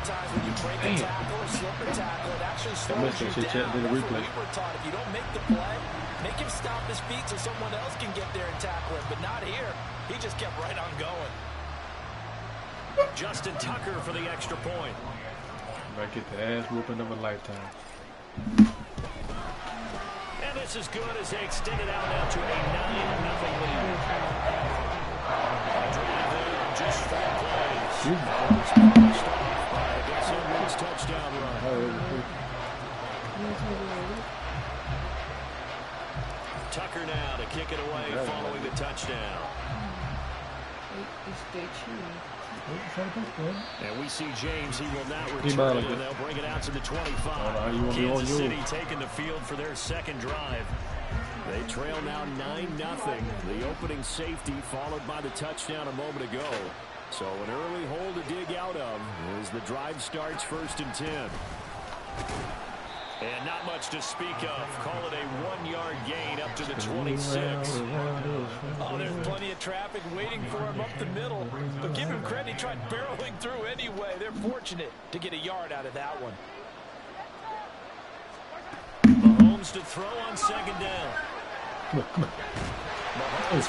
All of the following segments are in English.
times when you break a tackle or slip a tackle, it actually slows you down. That's what we were taught. If you don't make the play, make him stop his feet so someone else can get there and tackle him. But not here. He just kept right on going. Justin Tucker for the extra point. Might get the ass whooping of a lifetime. And this is good as they extend it out now to a 9-0 lead. Just 4 plays. Gus Edwards touchdown run. Tucker now to kick it away following the touchdown. And we see James. He will not return it, and they'll bring it out to the 25. Kansas City taking the field for their second drive. They trail now 9-0. The opening safety followed by the touchdown a moment ago. So an early hole to dig out of as the drive starts 1st and 10. And not much to speak of. Call it a 1-yard gain up to the 26. Oh, there's plenty of traffic waiting for him up the middle. But give him credit, he tried barreling through anyway. They're fortunate to get a yard out of that one. Mahomes to throw on 2nd down. Mahomes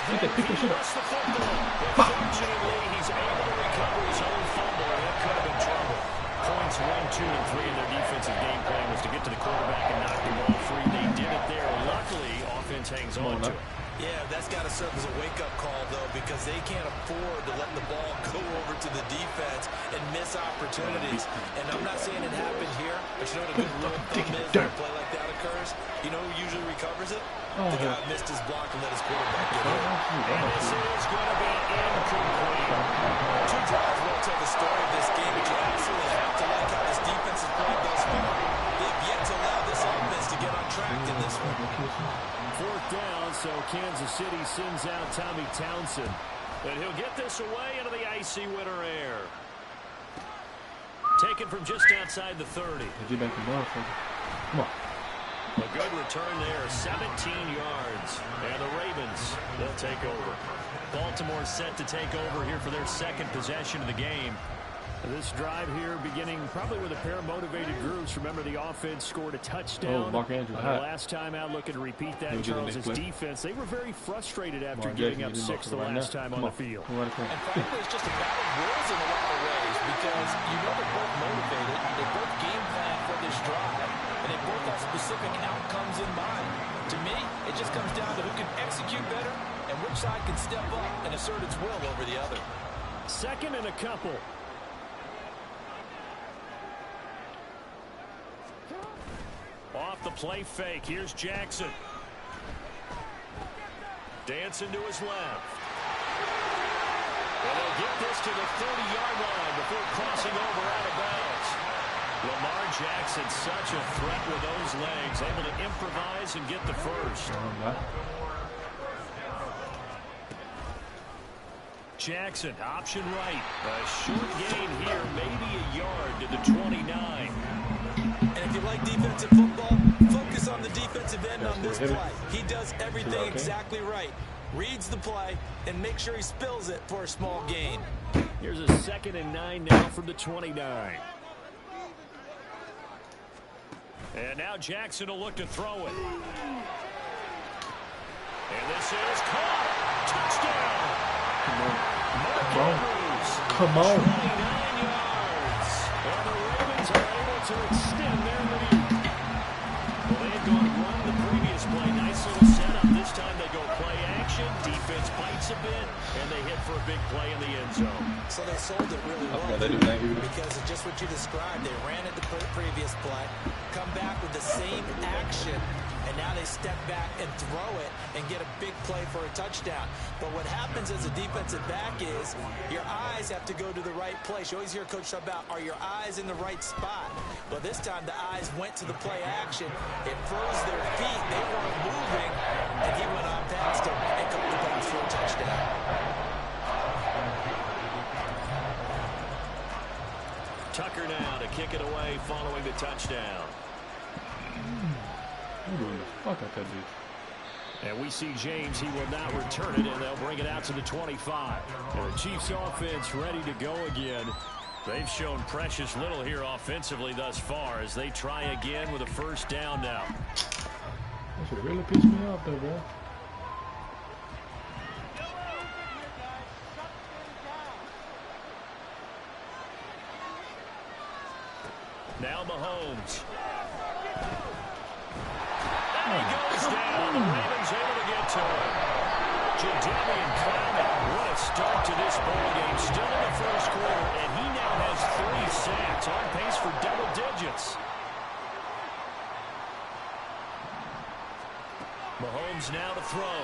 lost the football. Fortunately, he's able to recover his own fumble, and that could have been trouble. Points 1, 2, and 3 in their defensive game plan was to get to the quarterback and knock the ball free. They did it there. Luckily, offense hangs on to it. Yeah, that's got to serve as a wake-up call, though, because they can't afford to let the ball go over to the defense and miss opportunities. And I'm not saying it happened here, but you know what a good rule of thumb is when a play like that occurs? You know who usually recovers it? The guy missed his block and let his quarterback get it. And this is going to be incomplete. 2 drives won't tell the story of this game, but you absolutely have to like how this defense has played thus far. They've yet to allow this offense to get on track in this one. 4th down, so Kansas City sends out Tommy Townsend. And he'll get this away into the icy winter air. Taken from just outside the 30. Come on. A good return there, 17 yards. And the Ravens, they'll take over. Baltimore set to take over here for their second possession of the game. This drive here beginning probably with a pair of motivated groups. Remember, the offense scored a touchdown. Last time out, looking to repeat that. Charles' defense, they were very frustrated after giving up 6 the last time on the field. And frankly, it's just a battle of wills in a lot of ways because you know they're both motivated. They both game plan for this drive, and they both have specific outcomes in mind. To me, it just comes down to who can execute better and which side can step up and assert its will over the other. 2nd and a couple. Off the play fake. Here's Jackson. Dancing to his left. And they'll get this to the 30-yard line before crossing over out of bounds. Lamar Jackson, such a threat with those legs, able to improvise and get the first. Jackson, option right. A short gain here, maybe a yard to the 29. And if you like defensive football, focus on the defensive end on this play. He does everything exactly right. Reads the play and make sure he spills it for a small gain. Here's a 2nd and 9 now from the 29. And now Jackson will look to throw it. And this is caught. Touchdown. Come on. 29 yards. And the Ravens are able to extend their lead. Well, they had gone run the previous play. Nice little setup. This time they go play action. Defense bites a bit, and they hit for a big play in the end zone. So they sold it really well because of just what you described. They ran it the previous play, come back with the same action, and now they step back and throw it and get a big play for a touchdown. But what happens as a defensive back is your eyes have to go to the right place. You always hear Coach talk about, are your eyes in the right spot? But this time the eyes went to the play action. It froze their feet. They weren't moving, and he went on past them and caught the pass for a touchdown. Tucker now to kick it away following the touchdown. Fuck out that bitch. And we see James. He will not return it, and they'll bring it out to the 25. And the Chiefs offense ready to go again. They've shown precious little here offensively thus far as they try again with a first down now. That should really piss me off, though, bro. Now Mahomes. And he goes down. The Ravens able to get to him. Jadeveon Clowney, what a start to this ball game. Still in the first quarter, and he now has 3 sacks, on pace for double digits. Mahomes now to throw.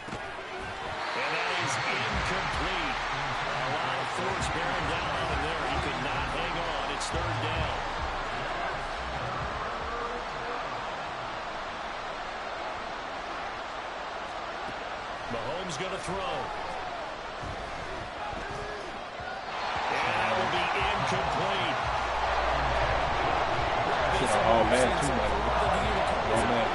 And that is incomplete. A lot of force bearing down on him there. He could not hang on. It's third down. Mahomes going to throw. And that will be incomplete. Oh, man, too much. Oh, man.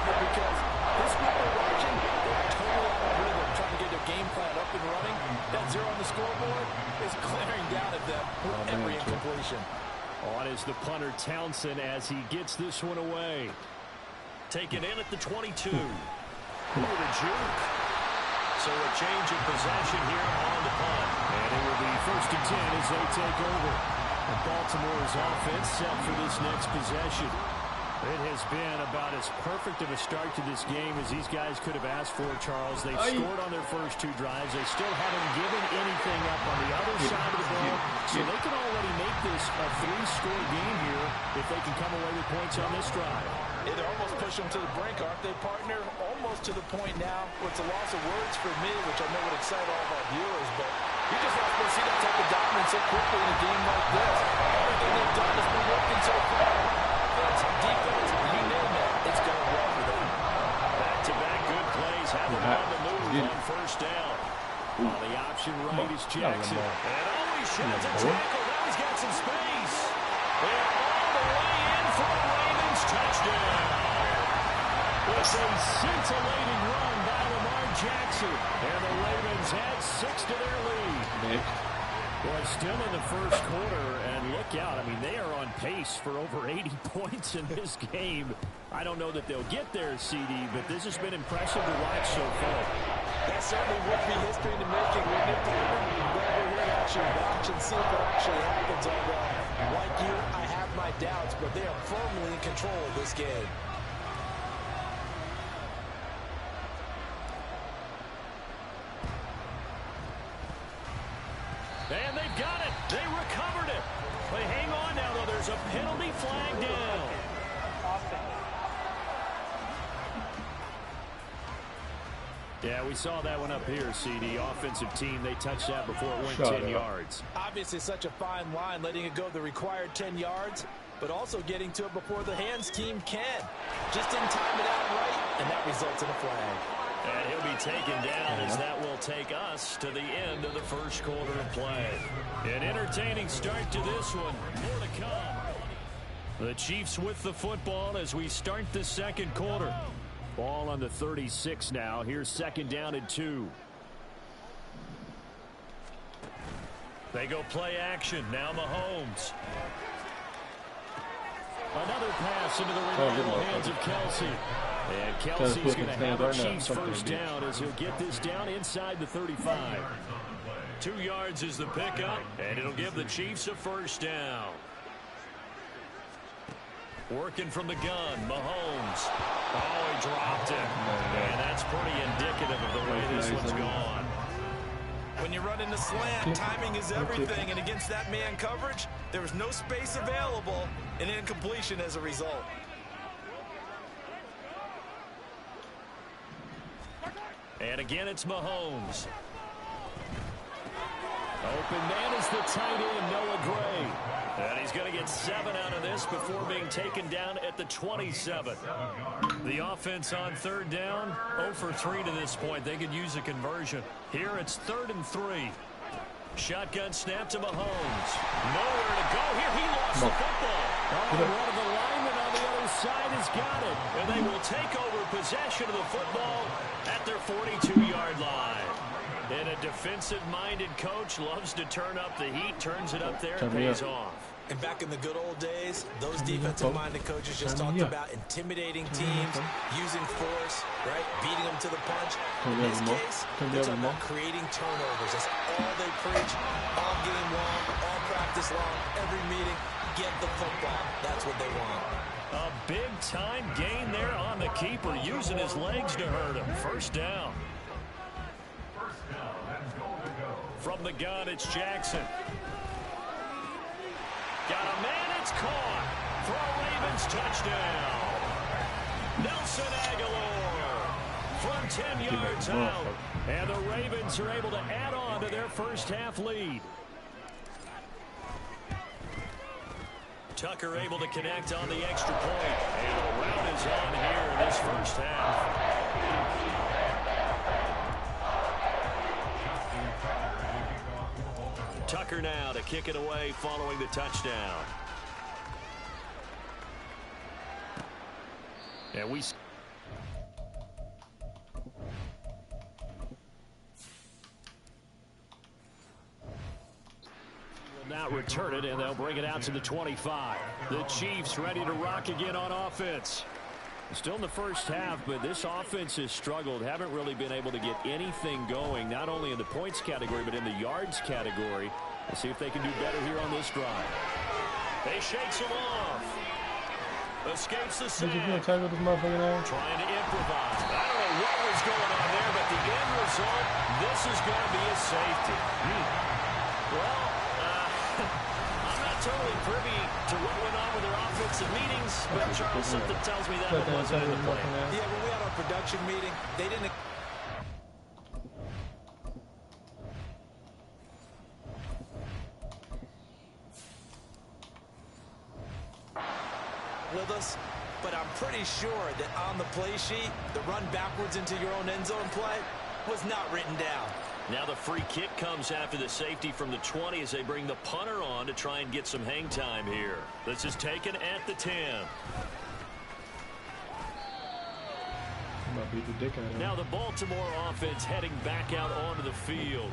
Because this group we're watching, they're totally out of rhythm, trying to get their game plan up and running. That 0 on the scoreboard is glaring down at them with every incompletion. On is the punter Townsend as he gets this one away. Taken in at the 22. With a juke. So a change of possession here on the punt. And it will be 1st and 10 as they take over. And Baltimore's offense set for this next possession. It has been about as perfect of a start to this game as these guys could have asked for, Charles. They've scored on their first 2 drives. They still haven't given anything up on the other side of the ball. So they can already make this a 3-score game here if they can come away with points on this drive. Yeah, they're almost pushing them to the brink, aren't they, partner? Almost to the point now where it's a loss of words for me, which I know would excite all of our viewers, but you just not supposed to see that type of dominance so quickly in a game like this. Everything they've done has been working so far. Defense, you name it, it's going well for them. Back-to-back good plays have them on the move on first down. Well, the option right is Jackson. And he sheds a tackle. Now he's got some space. They're all the way in for the Ravens touchdown. It's a scintillating run by Lamar Jackson. And the Ravens add 6 to their lead. Well, still in the first quarter, and look out. I mean, they are on pace for over 80 points in this game. I don't know that they'll get there, CD, but this has been impressive to watch so far. That certainly would be history in the making, wouldn't it, partner? But we're here to actually watch and see if it actually happens. Although, like you, I have my doubts, but they are firmly in control of this game. And they've got it. They recovered it. But hang on now, though. There's a penalty flag down. Yeah, we saw that one up here, CD. Offensive team, they touched that before it went 10 yards. Obviously such a fine line, letting it go the required 10 yards, but also getting to it before the hands team can. Just didn't time it out right, and that results in a flag. And he'll be taken down as that will take us to the end of the first quarter of play. An entertaining start to this one. More to come. The Chiefs with the football as we start the second quarter. Ball on the 36 now. Here's 2nd down and 2. They go play action. Now Mahomes. Another pass into the reliable hands of Kelsey. And Kelsey's going to have a Chiefs first down as he'll get this down inside the 35. 2 yards is the pickup, and it'll give the Chiefs a first down. Working from the gun, Mahomes. Oh, he dropped it. And that's pretty indicative of the way this one's gone. When you run in the slant, timing is everything, and against that man coverage, there was no space available, and incompletion as a result. And again, it's Mahomes. Open man is the tight end, Noah Gray. And he's going to get 7 out of this before being taken down at the 27. The offense on 3rd down, 0 for 3 to this point. They could use a conversion. Here it's 3rd and 3. Shotgun snap to Mahomes. Nowhere to go here. He lost the football. Oh, one of the linemen on the other side has got it. And they will take over possession of the football at their 42-yard line. And a defensive-minded coach loves to turn up the heat, turns it up there, and pays off. And back in the good old days, those defensive-minded coaches just talked about intimidating teams, using force, right, beating them to the punch. In this case, they're talking about creating turnovers. That's all they preach, all game long, all practice long, every meeting. Get the football. That's what they want. A big-time gain there on the keeper, using his legs to hurt him. First down. From the gun, it's Jackson. Got a man, it's caught for a Ravens touchdown. Nelson Aguilar from 10 yards out. And the Ravens are able to add on to their first half lead. Tucker able to connect on the extra point. And the rout is on here in this first half. Tucker now to kick it away following the touchdown. And we will now return it, and they'll bring it out to the 25. The Chiefs ready to rock again on offense. Still in the first half, but this offense has struggled. Haven't really been able to get anything going, not only in the points category, but in the yards category. We'll see if they can do better here on this drive. They shakes him off. Escapes the sack. Trying to improvise. I don't know what was going on there, but the end result, this is going to be a safety. Well, I'm not totally privy to what went on with their offensive meetings, but Charles, something tells me that one wasn't in the play. Yeah, when we had our production meeting, they didn't... with us, but I'm pretty sure that on the play sheet, the run backwards into your own end zone play was not written down. Now the free kick comes after the safety from the 20 as they bring the punter on to try and get some hang time here. This is taken at the 10. Now the Baltimore offense heading back out onto the field.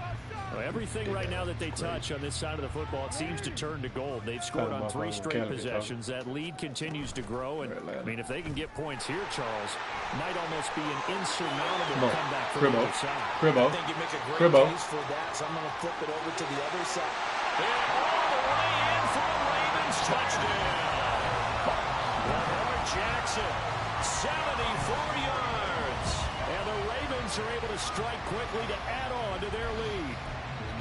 Everything right now that they touch on this side of the football, it seemes to turn to gold. They've scored on 3 straight possessions. That lead continues to grow. And, I mean, if they can get points here, Charles, might almost be an insurmountable comeback for the other side. I think you make a great case for that, so I'm going to flip it over to the other side. And all the way in for a Ravens touchdown. Lamar Jackson, 74 yards. And the Ravens are able to strike quickly to add on to their lead.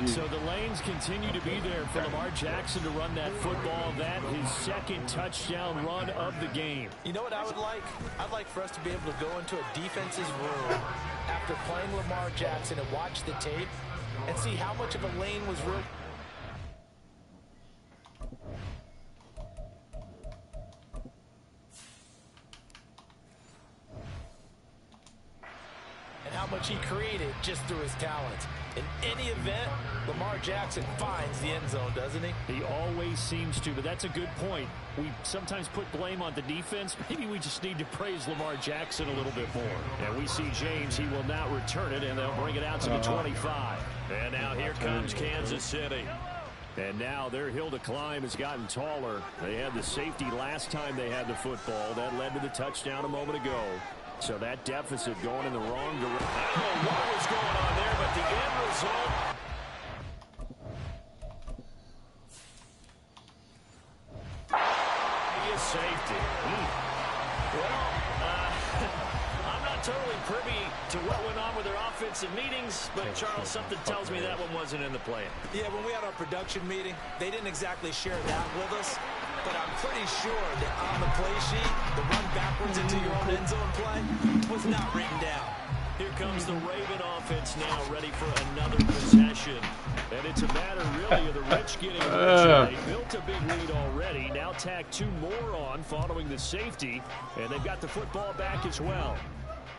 So the lanes continue to be there for Lamar Jackson to run that football. That his second touchdown run of the game. You know what I would like? I'd like for us to be able to go into a defense's room after playing Lamar Jackson and watch the tape and see how much of a lane was real. And how much he created just through his talents. In any event, Lamar Jackson finds the end zone, doesn't he? He always seems to, but that's a good point. We sometimes put blame on the defense. Maybe we just need to praise Lamar Jackson a little bit more. And we see James. He will now return it, and they'll bring it out to the 25. And now here comes Kansas City. And now their hill to climb has gotten taller. They had the safety last time they had the football. That led to the touchdown a moment ago. So that deficit going in the wrong direction. I don't know what was going on there, but the end result. He is safety. Well, I'm not totally privy to what went on with their offensive meetings, but Charles, something tells me that one wasn't in the plan. Yeah, when we had our production meeting, they didn't exactly share that with us. But I'm pretty sure that on the play sheet, the run backwards into your own end zone play was not written down. Here comes the Raven offense now, ready for another possession. And it's a matter, really, of the rich getting richer. They built a big lead already. Now tack 2 more on following the safety. And they've got the football back as well.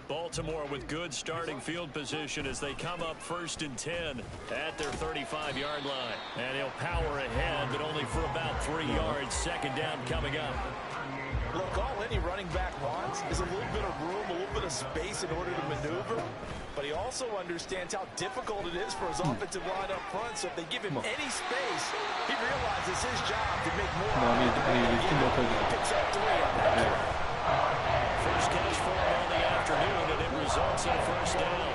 Baltimore with good starting field position as they come up 1st and 10 at their 35-yard line. And he'll power ahead, but only for about 3 yards. 2nd down coming up. Look, all any running back wants is a little bit of room, a little bit of space in order to maneuver. But he also understands how difficult it is for his offensive line up front. So if they give him any space, he realizes his job to make more. Picks up 3 on that play. First catch for him on the afternoon, and it results in 1st down.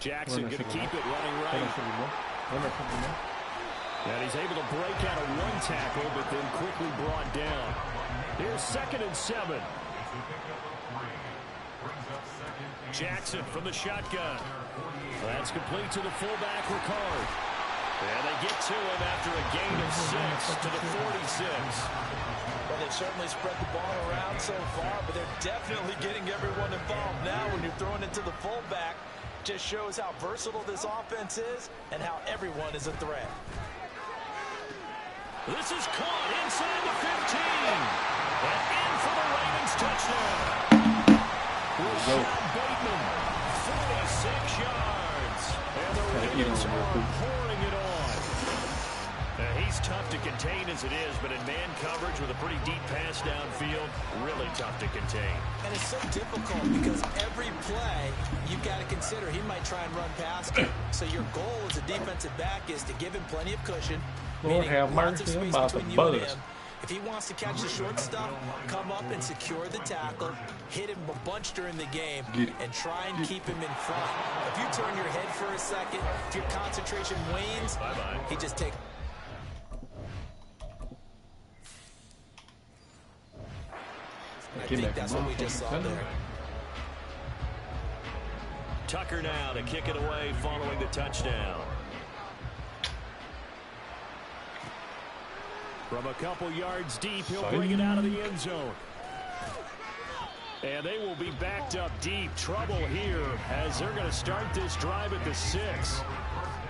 Jackson going to keep it running right. And he's able to break out of 1 tackle, but then quickly brought down. Here's 2nd and 7. Jackson from the shotgun. That's complete to the fullback, Ricard. And they get to him after a gain of 6 to the 46. Well, they've certainly spread the ball around so far, but they're definitely getting everyone involved now when you're throwing it to the fullback. Just shows how versatile this offense is and how everyone is a threat. This is caught inside the 15. And in for the Ravens touchdown. Rashad Bateman, 46 yards. And the Ravens are pouring it on. He's tough to contain as it is, but in man coverage with a pretty deep pass downfield, really tough to contain. And it's so difficult because every play you've got to consider he might try and run past you. So your goal as a defensive back is to give him plenty of cushion. Lord have mercy, I'm about to buzz. If he wants to catch the short stuff, come up and secure the tackle, hit him a bunch during the game, and try and keep him in front. If you turn your head for a second, if your concentration wanes, he just takes. I think that's what we just saw there. Tucker now to kick it away following the touchdown. From a couple yards deep, he'll bring it out of the end zone. And they will be backed up deep. Trouble here as they're going to start this drive at the 6.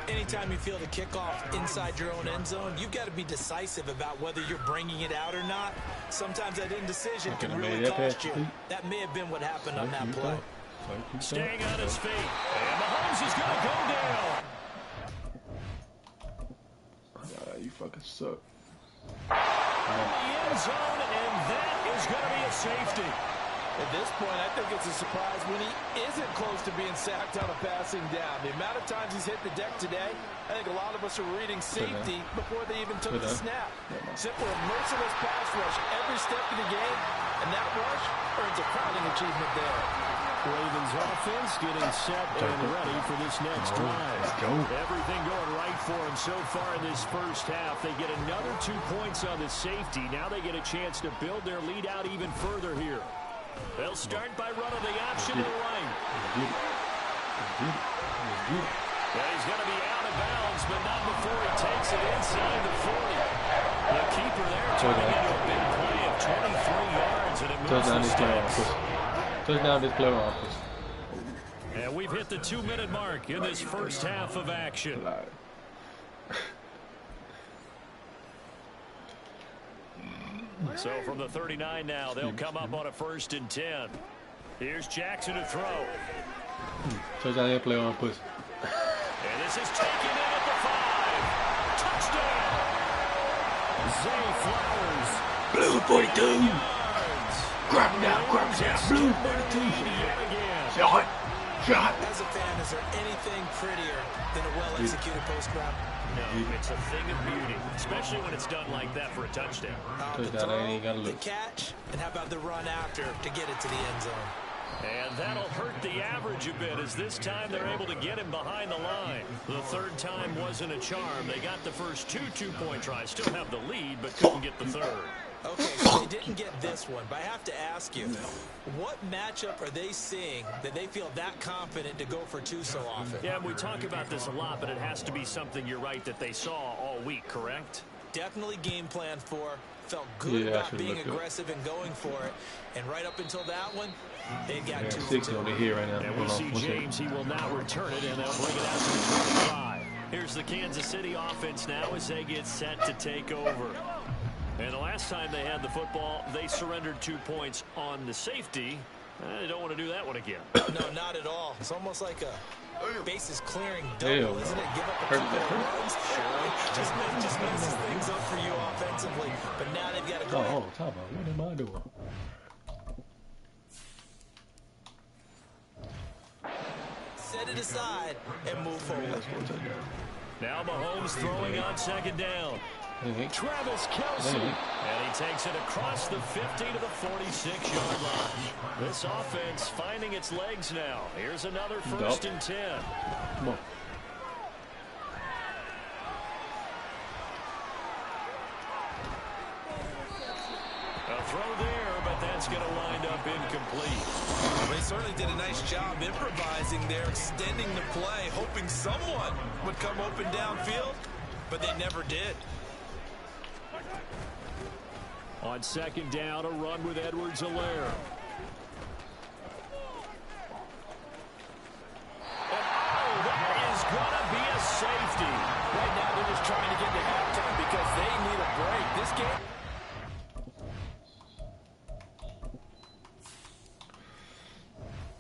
Anytime you feel the kickoff inside your own end zone, you've got to be decisive about whether you're bringing it out or not. Sometimes that indecision can really cost you. That may have been what happened on that play. Staying on his feet. And Mahomes is going to go down. You fucking suck. The end zone, and that is going to be a safety. At this point, I think it's a surprise when he isn't close to being sacked on a passing down. The amount of times he's hit the deck today, I think a lot of us are reading safety before they even took the snap. Simple, merciless pass rush every step of the game, and that rush earns a crowning achievement there. Ravens offense getting set and ready for this next drive. Everything going right for them so far in this first half. They get another 2 points on the safety. Now they get a chance to build their lead out even further here. They'll start by running the option to the right. Yeah, he's going to be out of bounds, but not before he takes it inside the 40. The keeper there turning into a big play of 23 yards, and it moves the sticks. Touchdown this play office. And we've hit the 2-minute mark in this first half of action. So from the 39 now, they'll come up on a 1st and 10. Here's Jackson to throw. Touchdown this play office. And this is taken in at the 5. Touchdown! Zay Flowers. Blue 42. Grab him down, Blue 42. Shot. As a fan, is there anything prettier than a well-executed post grab? No, it's a thing of beauty, especially when it's done like that for a touchdown. The throw, the catch, and how about the run after to get it to the end zone? And that'll hurt the average a bit as this time they're able to get him behind the line. The third time wasn't a charm. They got the first 2 two-point tries. Still have the lead, but couldn't get the third. Okay, so they didn't get this one, but I have to ask you, what matchup are they seeing that they feel that confident to go for 2 so often? Yeah, we talk about this a lot, but it has to be something, you're right, that they saw all week, correct? Definitely game plan for, felt good about being aggressive and going for it, and right up until that one, they got 2 6 on the here right now. And we see James, he will now return it, and they'll bring it out to the 25. Here's the Kansas City offense now as they get set to take over. And the last time they had the football, they surrendered 2 points on the safety. They don't want to do that one again. No, not at all. It's almost like a bases clearing double, isn't it? Give up a couple of runs. Sure. Just messes things up for you offensively. But now they've got to go. Oh, talk about what am I doing? Set it aside and move forward. Now Mahomes throwing on second down. Travis Kelce. And he takes it across the 50 to the 46-yard line. This offense finding its legs now. Here's another 1st and 10. Come on. A throw there, but that's going to wind up incomplete. They certainly did a nice job improvising there, extending the play, hoping someone would come open downfield, but they never did. On second down, a run with Edwards-Helaire. That is going to be a safety. Right now, they're just trying to get to halftime because they need a break. This game...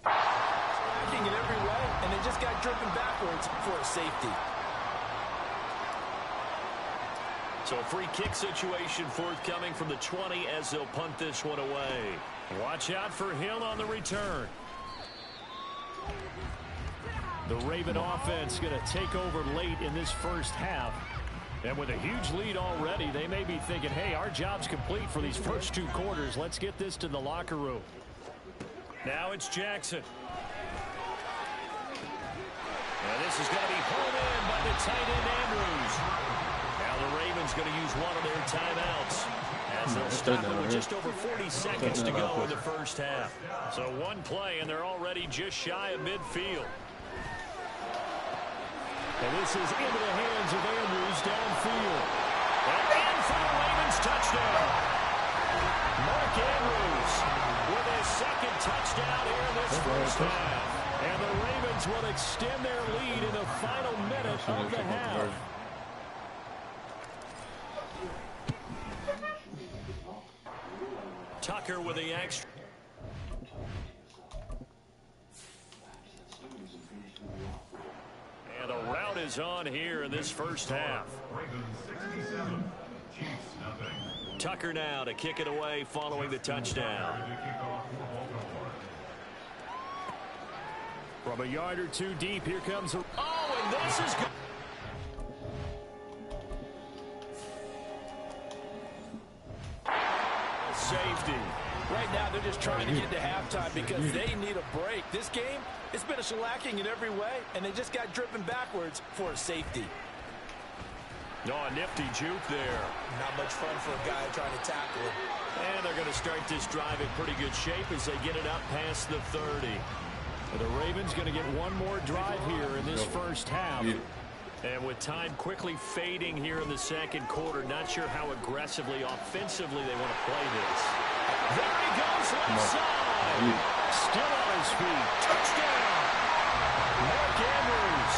Tracking in every way, and they just got driven backwards for a safety. So a free kick situation forthcoming from the 20 as they'll punt this one away. Watch out for Hill on the return. The Raven offense going to take over late in this first half. And with a huge lead already, they may be thinking, hey, our job's complete for these first 2 quarters. Let's get this to the locker room. Now it's Jackson. And this is going to be pulled in by the tight end Andrews. Now the Ravens going to use one of their timeouts as they'll stop it with just over 40 seconds to go in the first half. So one play, and they're already just shy of midfield. And this is into the hands of Andrews downfield. And in for the Ravens touchdown. Mark Andrews with his second touchdown here in this first half. And the Ravens will extend their lead in the final minute of the half. Tucker with the extra. And a rout is on here in this first half. Tucker now to kick it away following the touchdown. From a yard or 2 deep, here comes a... Oh, and this is good. Safety. Right now, they're just trying to get to halftime because they need a break. This game, it's been a shellacking in every way, and they just got driven backwards for a safety. Oh, a nifty juke there. Not much fun for a guy trying to tackle it. And they're going to start this drive in pretty good shape as they get it up past the 30. And the Ravens going to get one more drive here in this first half. And with time quickly fading here in the second quarter, not sure how aggressively, offensively they want to play this. There he goes left side. Still on his feet. Touchdown. Mark Andrews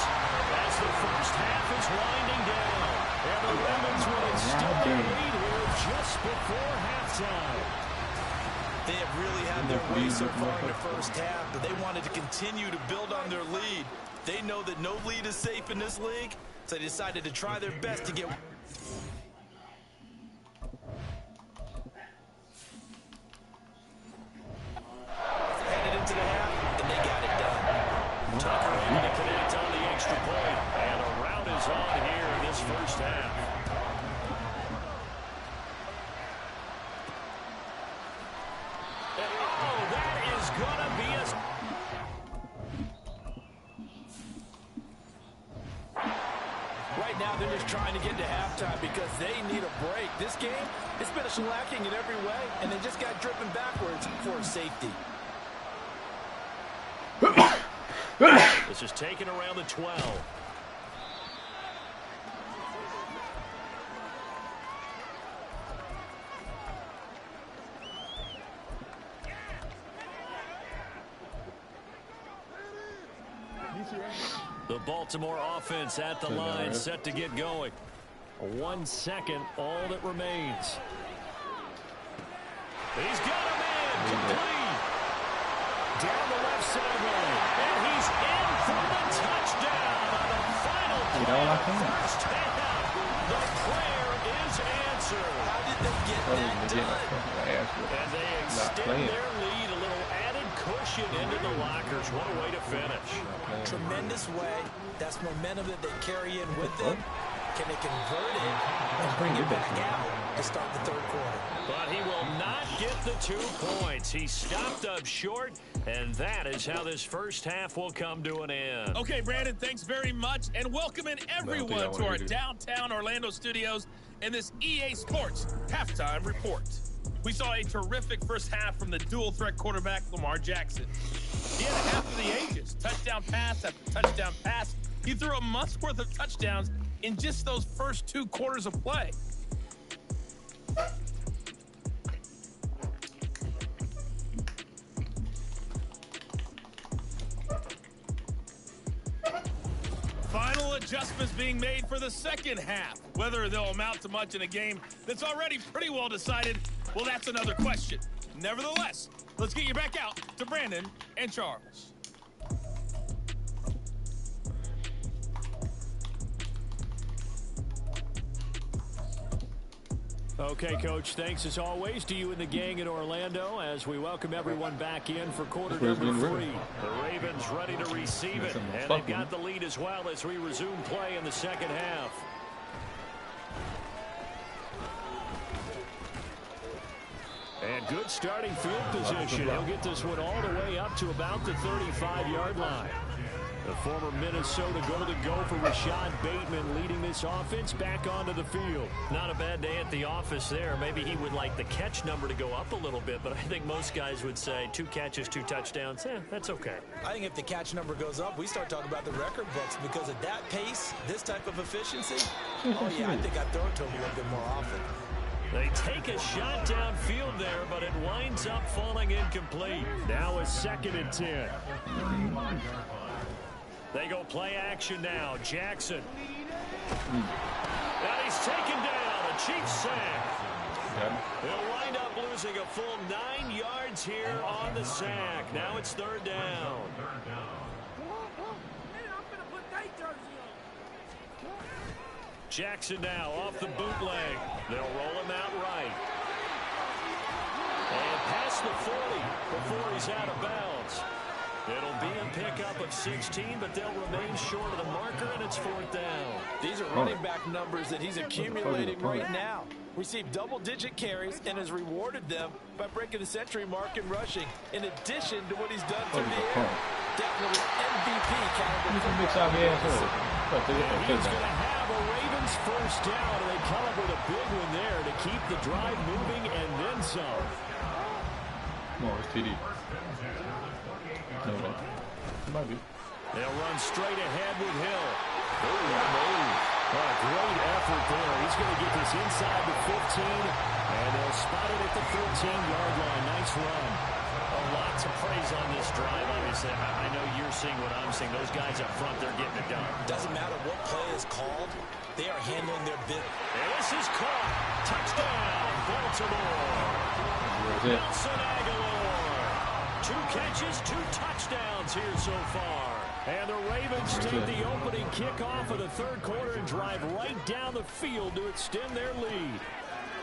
as the first half is winding down. And the Ravens will extend their lead here just before halftime. They have really had their way so far in the first half, but they wanted to continue to build on their lead. They know that no lead is safe in this league, so they decided to try their best to get... Headed into the half, and they got it done. Tucker able to connect on the extra point, and a rout is on here in this first half. Oh, that is going to be a... Right now, they're just trying to get to halftime because they need a break. This game, it's been a shellacking in every way, and they just got driven backwards for a safety. This is taken around the 12. The Baltimore offense at the line, set to get going. 1 second, all that remains. He's got a man complete. Down the left sideline. And he's in for the touchdown on the final play of the first half. The prayer is answered. How did they get that done? And they extend their lead, a little added cushion into the lockers. What a way to finish. Tremendous way. That's momentum that they carry in with them. Can they convert it and bring it back out to start the third quarter? But he will not get the 2 points. He stopped up short, and that is how this first half will come to an end. Okay, Brandon, thanks very much, and welcome in everyone to our downtown Orlando studios and this EA Sports Halftime Report. We saw a terrific first half from the dual-threat quarterback, Lamar Jackson. He had a half of the ages, touchdown pass after touchdown pass. He threw a month's worth of touchdowns in just those first 2 quarters of play. Final adjustments being made for the second half. Whether they'll amount to much in a game that's already pretty well decided, well, that's another question. Nevertheless, let's get you back out to Brandon and Charles. Okay, Coach, thanks as always to you and the gang in Orlando as we welcome everyone back in for quarter number 3. The Ravens ready to receive it, and they've got the lead as well as we resume play in the second half. And good starting field position. He'll get this one all the way up to about the 35-yard line. The former Minnesota Golden Gopher Rashad Bateman leading this offense back onto the field. Not a bad day at the office there. Maybe he would like the catch number to go up a little bit, but I think most guys would say 2 catches, 2 touchdowns. That's okay. I think if the catch number goes up, we start talking about the record books because at that pace, this type of efficiency, oh yeah, I think I'd throw it to him a little bit more often. They take a shot downfield there, but it winds up falling incomplete. Now a 2nd and 10. They go play action now. Jackson. And he's taken down. A Chiefs sack. They'll wind up losing a full 9 yards here on the sack. Now it's 3rd down. Jackson now off the bootleg. They'll roll him out right. And past the 40 before he's out of bounds. It'll be a pickup of 16, but they'll remain short of the marker, and it's 4th down. These are running back numbers that he's accumulating right now. Received double-digit carries and has rewarded them by breaking the century mark in rushing, in addition to what he's done through the air. Definitely MVP caliber. And he's going to have a Ravens first down, and they come up with a big one there to keep the drive moving and then some. No, it's TD. Might be. They'll run straight ahead with Hill. What a great effort there. He's going to get this inside the 15, and they'll spot it at the 14-yard line. Nice run. A lot to praise on this drive, obviously. I know you're seeing what I'm seeing. Those guys up front, they're getting it done. Doesn't matter what play is called. They are handling their bit. And this is caught. Touchdown, Baltimore. Nelson Aguilar. 2 catches, 2 touchdowns here so far. And the Ravens take the opening kickoff of the 3rd quarter and drive right down the field to extend their lead.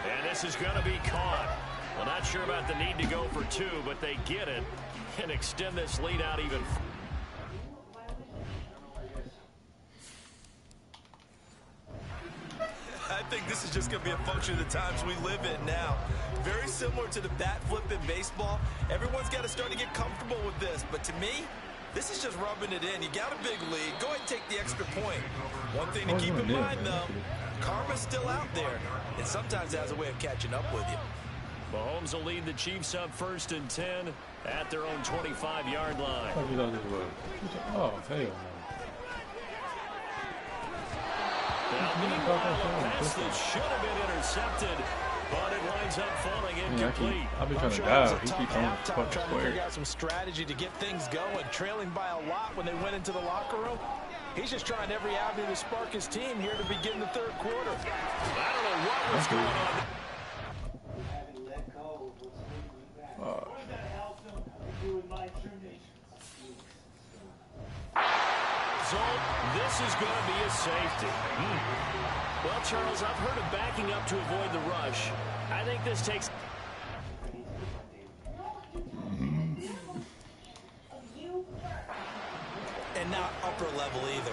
And this is going to be caught. Well, not sure about the need to go for 2, but they get it and extend this lead out even further. I think this is just going to be a function of the times we live in now. Very similar to the bat flip in baseball. Everyone's got to start to get comfortable with this. But to me, this is just rubbing it in. You got a big lead. Go ahead and take the extra point. One thing to keep in mind, though, karma's still out there. And sometimes it has a way of catching up with you. Mahomes will lead the Chiefs up 1st and 10 at their own 25-yard line. Oh, hell Now, meanwhile, a pass that should have been intercepted, but it winds up falling incomplete. I've been trying to dive. He keeps on halftime trying to figure out some strategy to get things going, trailing by a lot when they went into the locker room. He's just trying every avenue to spark his team here to begin the 3rd quarter. I don't know what was going on. this is going to be a safety. Well, Charles, I've heard of backing up to avoid the rush. I think this takes... And not upper level either.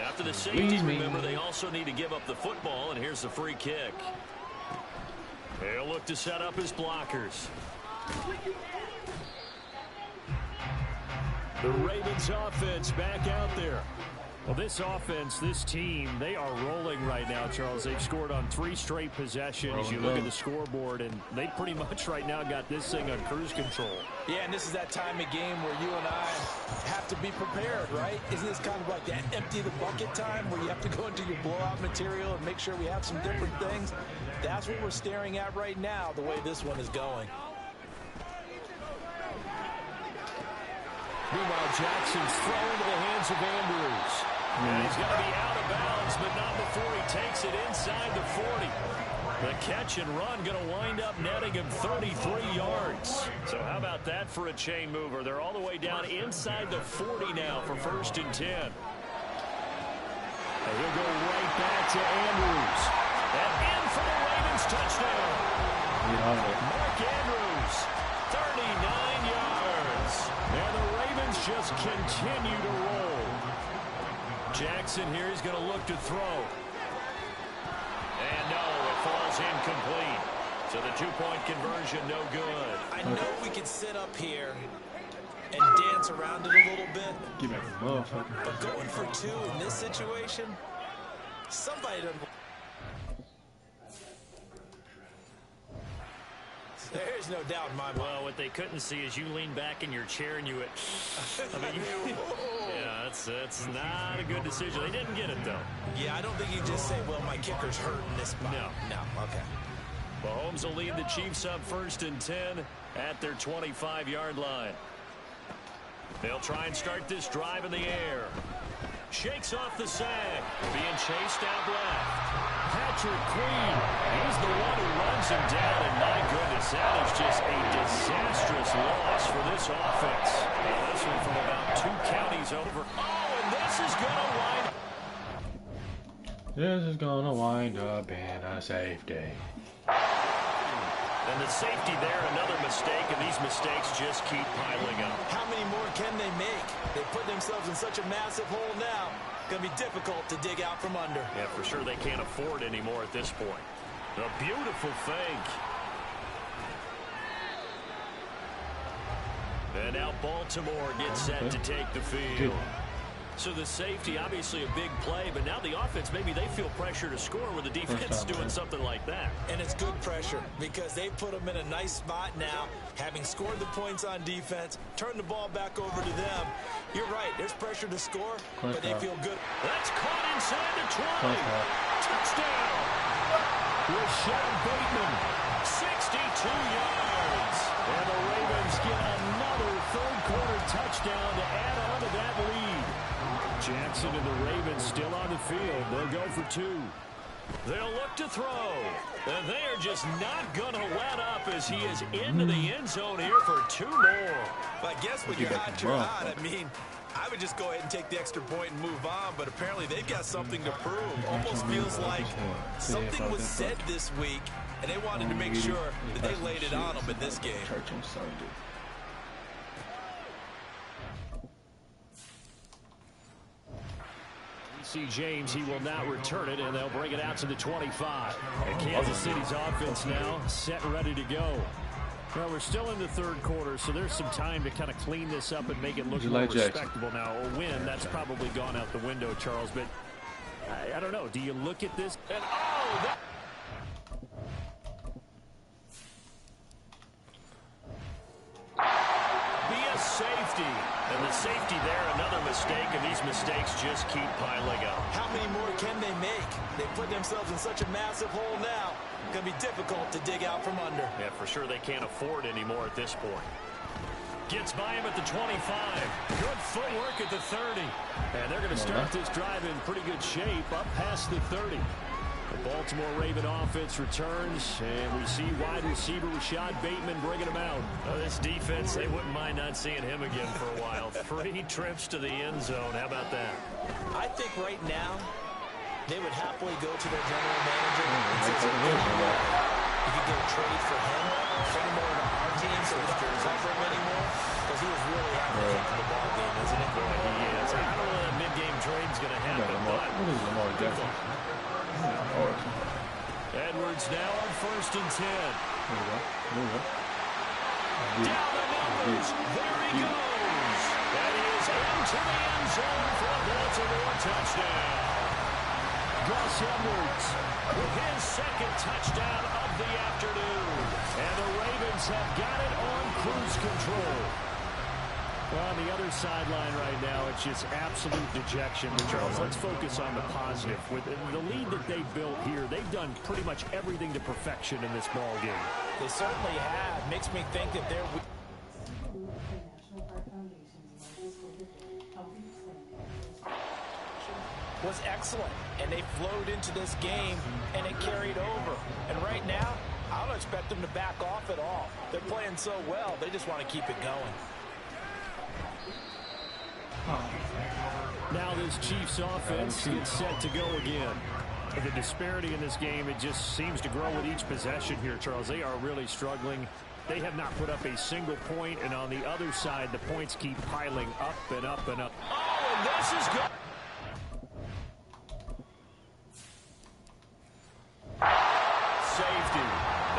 After the safety, remember, they also need to give up the football, and here's the free kick. They'll look to set up his blockers. The Ravens offense back out there. Well, this offense, this team, they are rolling right now, Charles. They've scored on 3 straight possessions. You look at the scoreboard, and they pretty much right now got this thing on cruise control. Yeah, and this is that time of game where you and I have to be prepared, right? Isn't this kind of like that empty the bucket time where you have to go into your blowout material and make sure we have some different things? That's what we're staring at right now, the way this one is going. Meanwhile, Jackson's thrown into the hands of Andrews. And he's going to be out of bounds, but not before he takes it inside the 40. The catch and run going to wind up netting him 33 yards. So how about that for a chain mover? They're all the way down inside the 40 now for 1st and 10. And he'll go right back to Andrews. And in for the Ravens touchdown. Mark Andrews, 39 yards. And the Ravens just continue to roll. Jackson here is going to look to throw. And no, it falls incomplete. So the 2-point conversion, no good. I know we could sit up here and dance around it a little bit. Give me a motherfucker. But going for 2 in this situation, somebody doesn't... There's no doubt in my mind. Well, what they couldn't see is you lean back in your chair and you went, yeah, that's not a good decision. They didn't get it, though. Yeah, I don't think you just say, well, my kicker's hurt in this spot. No, okay. Mahomes will lead the Chiefs up 1st and 10 at their 25-yard line. They'll try and start this drive in the air. Shakes off the sack. Being chased out left. Patrick Queen. He's the one who runs him down. And my goodness, that is just a disastrous loss for this offense. Now, this one from about 2 counties over. Oh, and this is going to wind up. This is going to wind up in a safety. And the safety there, another mistake, and these mistakes just keep piling up. How many more can they make? They put themselves in such a massive hole now. Going to be difficult to dig out from under. Yeah, for sure they can't afford any more at this point. A beautiful fake. And now Baltimore gets set to take the field. So the safety, obviously a big play, but now the offense, maybe they feel pressure to score when the defense is doing something like that. And it's good pressure because they put them in a nice spot now, having scored the points on defense, turn the ball back over to them. You're right, there's pressure to score, but they feel good. That's caught inside the 20. Touchdown. Rashad Bateman, 62 yards. And the Ravens get another third-quarter touchdown to add on to that lead. Jackson and the Ravens still on the field. They'll go for 2. They'll look to throw. And they are just not going to let up as he is into the end zone here for 2 more. But I guess when you're hot, you're hot. I mean, I would just go ahead and take the extra point and move on, but apparently they've got something to prove. Almost feels like something was said this week, and they wanted to make sure that they laid it on them in this game. See James, he will not return it, and they'll bring it out to the 25. And Kansas City's offense now set and ready to go. Well, we're still in the third quarter, so there's some time to kind of clean this up and make it look more respectable. Now, a win, that's probably gone out the window, Charles, but I don't know. Do you look at this? And be a safety. And the safety there, another mistake, and these mistakes just keep piling up. How many more can they make? They put themselves in such a massive hole now. Going to be difficult to dig out from under. Yeah, for sure they can't afford any more at this point. Gets by him at the 25. Good footwork at the 30. And they're going to start this drive in pretty good shape up past the 30. Baltimore Raven offense returns, and we see wide receiver Rashad Bateman bringing him out. This defense, they wouldn't mind not seeing him again for a while. 3 trips to the end zone. How about that? I think right now they would happily go to their general manager and say, you could get a trade for him, send him over to our team so we don't have to cover him anymore, because he was really happy to take the ball game, isn't it? Boy, he is. I don't know that mid-game trade's going to happen. Lamar Jackson. Edwards now on 1st and 10. Down the numbers. There he goes. That is into the end zone for a Baltimore touchdown. Gus Edwards with his 2nd touchdown of the afternoon. And the Ravens have got it on cruise control. Well, on the other sideline right now, it's just absolute dejection. Charles, let's focus on the positive. With the lead that they built here, they've done pretty much everything to perfection in this ball game. They certainly have. Makes me think that they're... was excellent, and they flowed into this game, and it carried over. And right now, I don't expect them to back off at all. They're playing so well, they just want to keep it going. Now this Chiefs offense gets set to go again. The disparity in this game, it just seems to grow with each possession here, Charles. They are really struggling. They have not put up a single point, and on the other side, the points keep piling up and up and up. Oh, and this is good. Safety.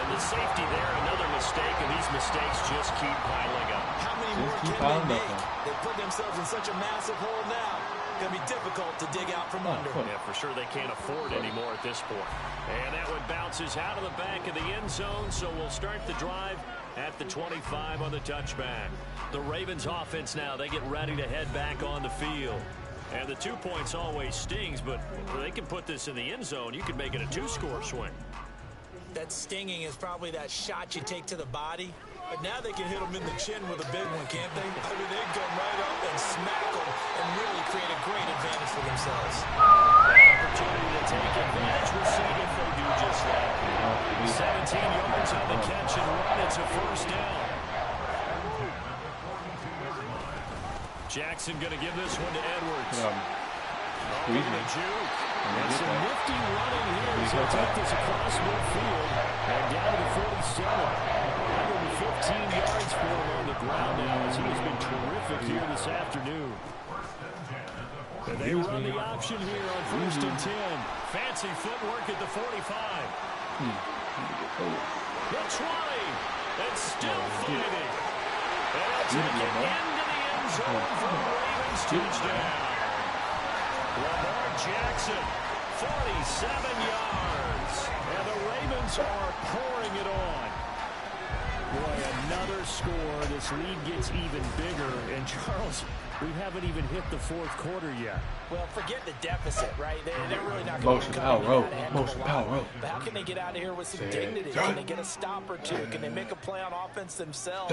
And the safety there, another mistake, and these mistakes just keep piling up. How many more can they make? They put themselves in such a massive hole now. It's going to be difficult to dig out from under. Yeah, for sure they can't afford anymore at this point. And that one bounces out of the back of the end zone, so we'll start the drive at the 25 on the touchback. The Ravens offense now, they get ready to head back on the field. And the 2 points always stings, but they can put this in the end zone. You can make it a 2-score swing. That stinging is probably that shot you take to the body. But now they can hit them in the chin with a big one, can't they? I mean, they can come right up and smack them and really create a great advantage for themselves. Opportunity to take advantage. We'll see if they do just that. 17 yards on the catch and run. It's a 1st down. Jackson going to give this one to Edwards. Looking at Juke. And some nifty running here as he'll take this across midfield and down to the 47. 115 yards for him on the ground now as he has been terrific here this afternoon. And they run the option here on 1st and 10. Fancy footwork at the 45. The 20. And still fighting. And they'll take it into the end zone for the Ravens touchdown. Lamar Jackson, 47 yards. And the Ravens are pouring it on. Boy, another score. This lead gets even bigger. And, Charles, we haven't even hit the 4th quarter yet. Well, forget the deficit, right? They're really not going to come Motion power row. But how can they get out of here with some dignity? Can they get a stop or two? Can they make a play on offense themselves?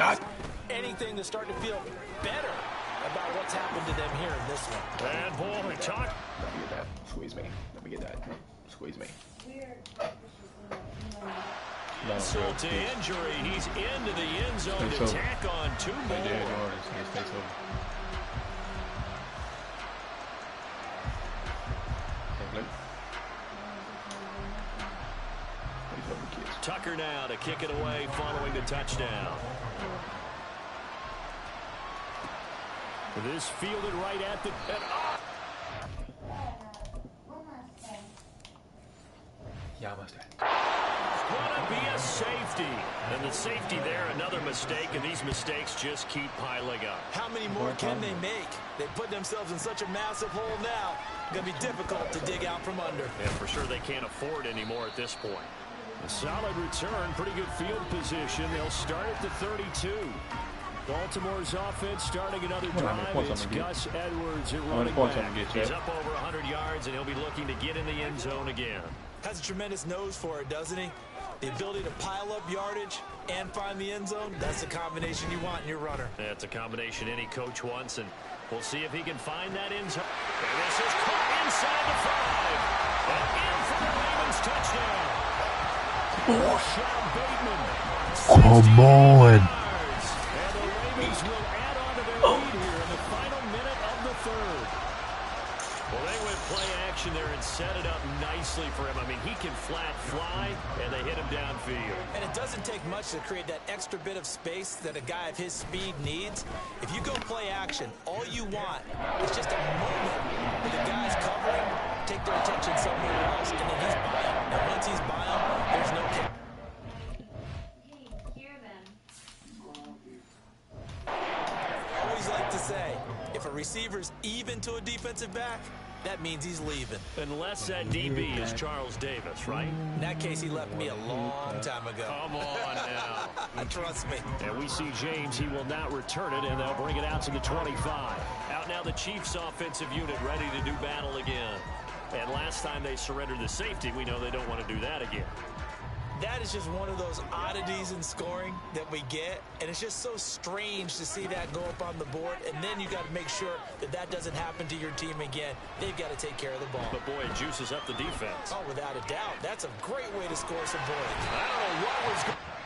Anything to start to feel better about what's happened to them here in this one. And, boy, talk. Let me get that. Squeeze me. Let me get that. Squeeze me. Insult to injury. He's into the end zone to tack on 2 more. Tucker now to kick it away following the touchdown. This fielded right at the... Gonna be a safety. And the safety there, another mistake, and these mistakes just keep piling up. How many more can they make? They put themselves in such a massive hole now. Going to be difficult to dig out from under. Yeah, for sure they can't afford anymore at this point. A solid return, pretty good field position. They'll start at the 32. Baltimore's offense starting another drive. It's Gus Edwards at running back. He's up over 100 yards, and he'll be looking to get in the end zone again. Has a tremendous nose for it, doesn't he? The ability to pile up yardage and find the end zone, that's the combination you want in your runner. That's a combination any coach wants, and we'll see if he can find that end zone. And this is caught inside the 5. And in for the Ravens touchdown. Come on. And the Ravens will add on to their lead here in the final minute of the third. Well, they went play action there and set it up nicely for him. I mean, he can flat fly, and they hit him downfield. And it doesn't take much to create that extra bit of space that a guy of his speed needs. If you go play action, all you want is just a moment where the guy's covering, take their attention somewhere else, and then he's by him. And once he's by him, there's no kick. I always like to say, if a receiver's even to a defensive back, that means he's leaving. Unless that DB is Charles Davis, right? In that case, he left me a long time ago. Come on now. Trust me. And we see James. He will not return it, and they'll bring it out to the 25. Out now the Chiefs offensive unit ready to do battle again. And last time they surrendered the safety, we know they don't want to do that again. That is just one of those oddities in scoring that we get, and it's just so strange to see that go up on the board, and then you got to make sure that that doesn't happen to your team again. They've got to take care of the ball. But boy, it juices up the defense. Oh, without a doubt. That's a great way to score some points. I don't know what was going on.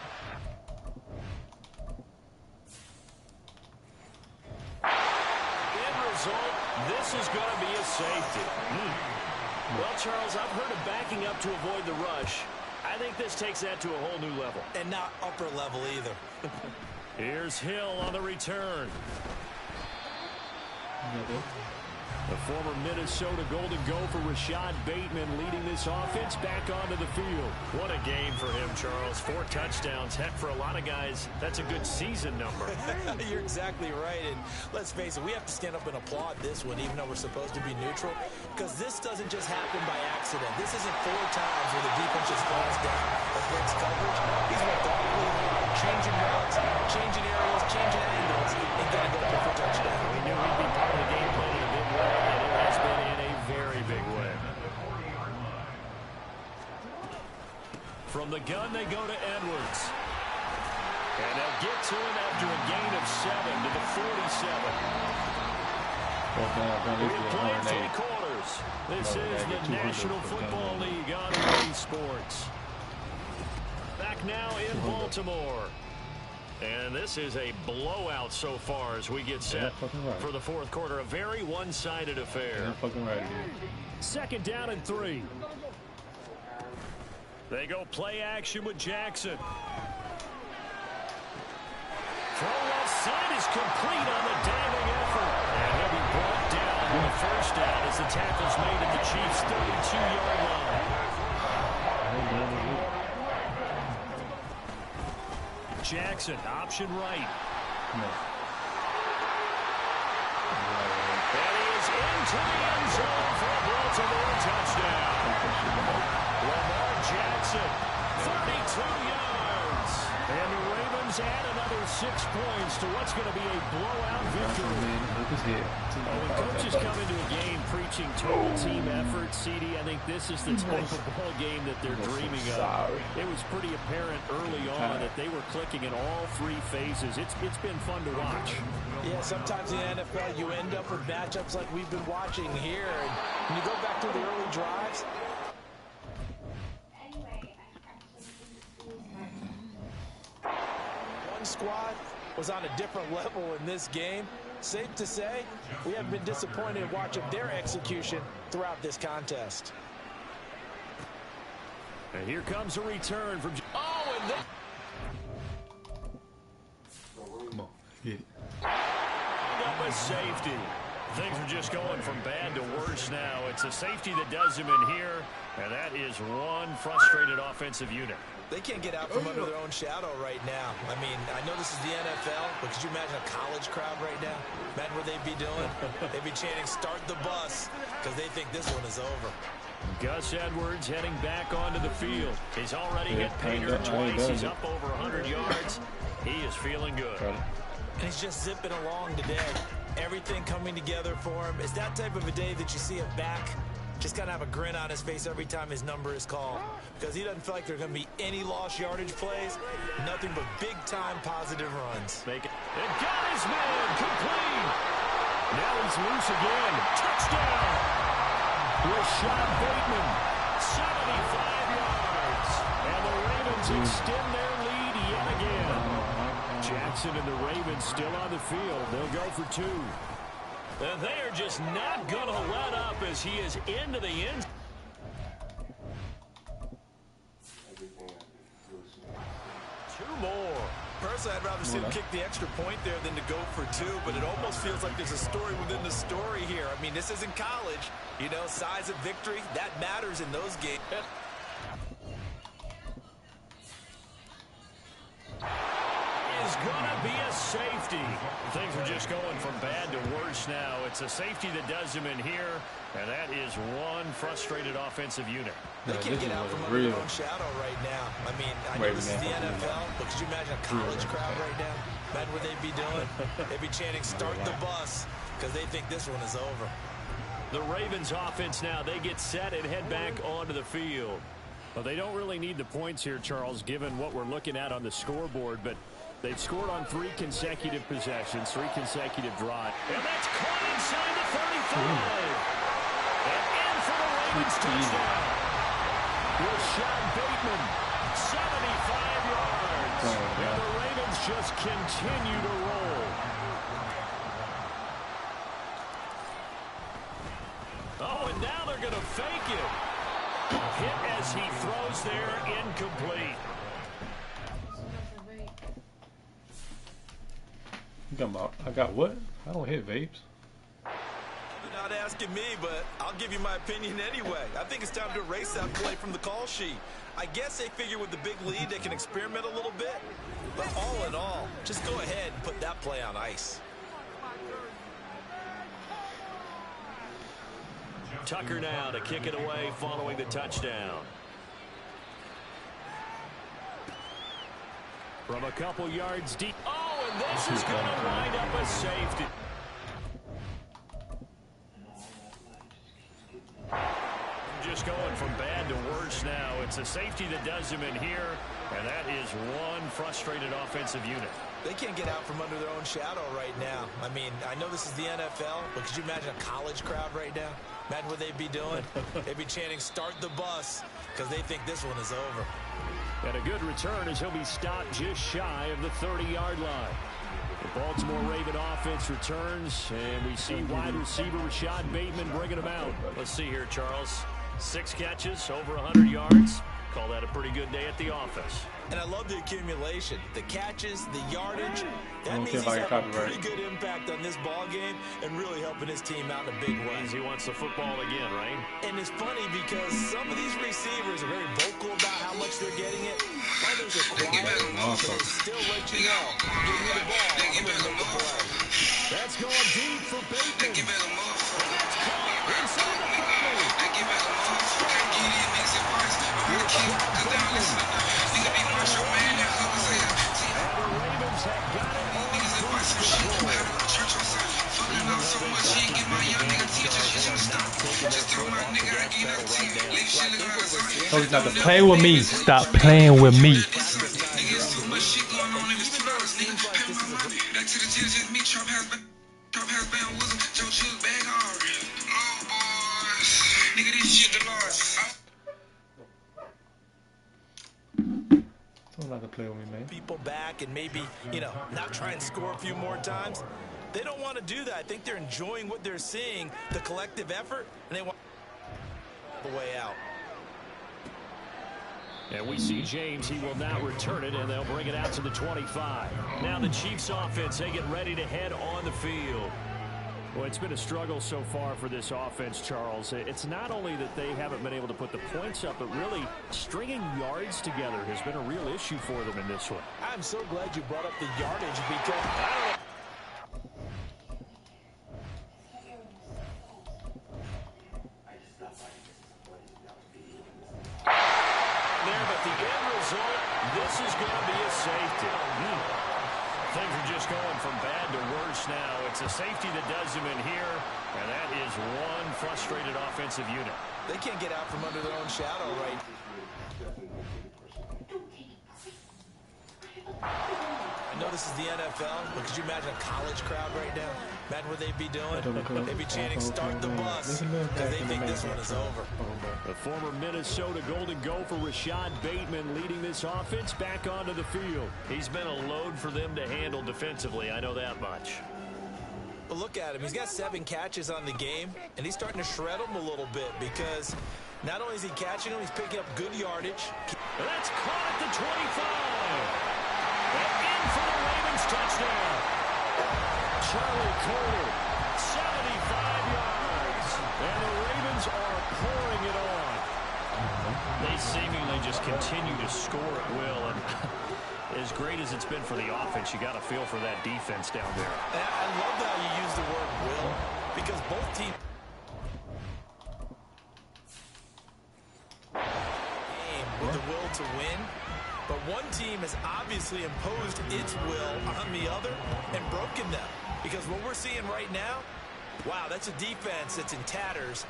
End result, this is going to be a safety. Well, Charles, I've heard of backing up to avoid the rush. I think this takes that to a whole new level. And not upper level either. Here's Hill on the return. The former Minnesota Golden Gopher Rashad Bateman leading this offense back onto the field. What a game for him, Charles. 4 touchdowns. Heck, for a lot of guys, that's a good season number. You're exactly right. And let's face it, we have to stand up and applaud this one, even though we're supposed to be neutral, because this doesn't just happen by accident. This isn't 4 times where the defense just falls down or breaks coverage. These are thoughtfully changing routes, changing areas, changing angles, and getting up for a touchdown. We knew he'd be part of the game plan in a big way, and it has been in a very big way. From the gun, they go to Edwards. And they'll get to him after a gain of 7 to the 47. We've played 3 quarters. This is the National Football League on EA Sports. Back now in Baltimore. And this is a blowout so far as we get set for the 4th quarter. A very one-sided affair. Second down and 3. They go play action with Jackson. Throw left side is complete on the diving effort. And he'll be brought down with the first down as the tackle's made at the Chiefs' 32-yard line. Jackson, option right. And he is into the end zone for a Baltimore touchdown. Lamar Jackson, 32 yards. And the Ravens add another 6 points to what's going to be a blowout victory. When coaches come into a game preaching total team effort, CD, I think this is the type of ball game that they're dreaming of. It was pretty apparent early on that they were clicking in all 3 phases. It's been fun to watch. Yeah, sometimes in the NFL you end up with matchups like we've been watching here. And when you go back to the early drives, one squad was on a different level in this game. Safe to say, we have been disappointed watching their execution throughout this contest. And here comes a return from... Oh, and then... Come on, hit it. Up a safety. Things are just going from bad to worse now. It's a safety that does him in here, and that is one frustrated offensive unit. They can't get out from under their own shadow right now. I mean, I know this is the NFL, but could you imagine a college crowd right now? Imagine what they'd be doing. They'd be chanting, "Start the bus," because they think this one is over. Gus Edwards heading back onto the field. He's already hit Pater twice. He's up over 100 yards. He is feeling good. And he's just zipping along today. Everything coming together for him. It's that type of a day that you see him back. Just kind of have a grin on his face every time his number is called. Because he doesn't feel like there's going to be any lost yardage plays. Nothing but big-time positive runs. Make it. And got his man complete. Now he's loose again. Touchdown. Rashad Bateman, 75 yards. And the Ravens Ravens extend their lead yet again. Jackson and the Ravens still on the field. They'll go for 2. And they are just not going to let up as he is into the end. Two more. Personally, I'd rather see him kick the extra point there than to go for 2, but it almost feels like there's a story within the story here. I mean, this isn't college. You know, size of victory, that matters in those games. Is going to be a safety. Things are just going from bad to worse now. It's a safety that does him in here, and that is one frustrated offensive unit. They can't get out from under their own shadow right now. I mean, I know this is the NFL, but could you imagine a college crowd right now? Imagine what they'd be doing. They'd be chanting, "Start the bus," because they think this one is over. The Ravens offense now, they get set and head back onto the field. Well, they don't really need the points here, Charles, given what we're looking at on the scoreboard, but they've scored on 3 consecutive possessions, 3 consecutive drives. And that's caught inside the 35. And in for the Ravens touchdown. Rashad Bateman, 75 yards. And the Ravens just continue to roll. Oh, and now they're going to fake it. Hit as he throws there, incomplete. I got what? I don't hit vapes. You're not asking me, but I'll give you my opinion anyway. I think it's time to erase that play from the call sheet. I guess they figure with the big lead they can experiment a little bit. But all in all, just go ahead and put that play on ice. Tucker now to kick it away following the touchdown. From a couple yards deep. Oh, and this is going to wind up a safety. Just going from bad to worse now. It's a safety that does him in here, and that is one frustrated offensive unit. They can't get out from under their own shadow right now. I mean, I know this is the NFL, but could you imagine a college crowd right now? Imagine what they'd be doing. They'd be chanting, "Start the bus," because they think this one is over. And a good return as he'll be stopped just shy of the 30-yard line. The Baltimore Raven offense returns, and we see wide receiver Rashad Bateman bringing him out. Let's see here, Charles. 6 catches, over 100 yards. Call that a pretty good day at the office. And I love the accumulation, the catches, the yardage. That means he's having a pretty good impact on this ball game and really helping his team out in a big way. He wants the football again, right? And it's funny because some of these receivers are very vocal about how much they're getting it. Others are quiet, but they still let you know. Give me the ball, I'm going to make a play. That's going deep for Bateman. And that's caught inside the 30. Told you not to play with me. Stop playing with me. Not to play with me, man. People back and maybe, not try and score a few more times. They don't want to do that. I think they're enjoying what they're seeing, the collective effort, and they want the way out. And we see James. He will now return it, and they'll bring it out to the 25. Now the Chiefs offense, they get ready to head on the field. Well, it's been a struggle so far for this offense, Charles. It's not only that they haven't been able to put the points up, but really stringing yards together has been a real issue for them in this one. I'm so glad you brought up the yardage because there, but the end result, this is going to be a safety. Things are just going from bad to worse now. It's a safety that does them in here, and that is one frustrated offensive unit. They can't get out from under their own shadow, right? I know this is the NFL, but could you imagine a college crowd right now? Imagine what they'd be doing. They'd be chanting, "Start the bus," because they think this one is over. The former Minnesota Golden Gopher Rashad Bateman leading this offense back onto the field. He's been a load for them to handle defensively, I know that much. But look at him. He's got 7 catches on the game, and he's starting to shred them a little bit because not only is he catching them, he's picking up good yardage. That's caught at the 25. And in for the Ravens touchdown. Charlie Kolar, 75 yards. And the Ravens are pouring it on. They seemingly just continue to score at will. And as great as it's been for the offense, you got to feel for that defense down there. I love how you use the word will, because both teams with the will to win, but one team has obviously imposed its will on the other and broken them. Because what we're seeing right now, wow, that's a defense that's in tatters.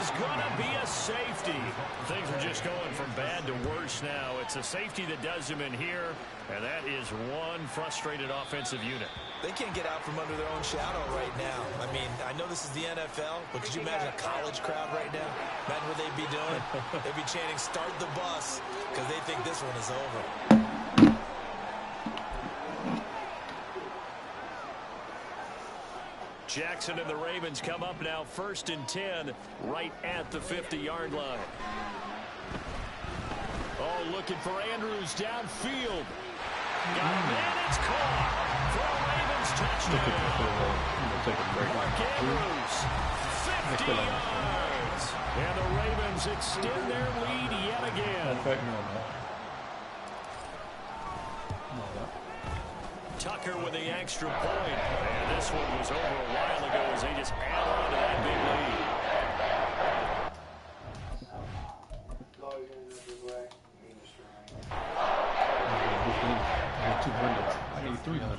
Is gonna be a safety. Things are just going from bad to worse now. It's a safety that does them in here, and that is one frustrated offensive unit. They can't get out from under their own shadow right now. I mean, I know this is the NFL, but could you imagine a college crowd right now? Imagine what they'd be doing. They'd be chanting, "Start the bus," because they think this one is over. Jackson and the Ravens come up now 1st and 10 right at the 50-yard line. Oh, looking for Andrews downfield. Got him in, it's caught for a Ravens touchdown. Mark Andrews, 50 yards. And the Ravens extend their lead yet again. Tucker with the extra point. And this one was over a while ago as they just add on to that big lead. I need 300.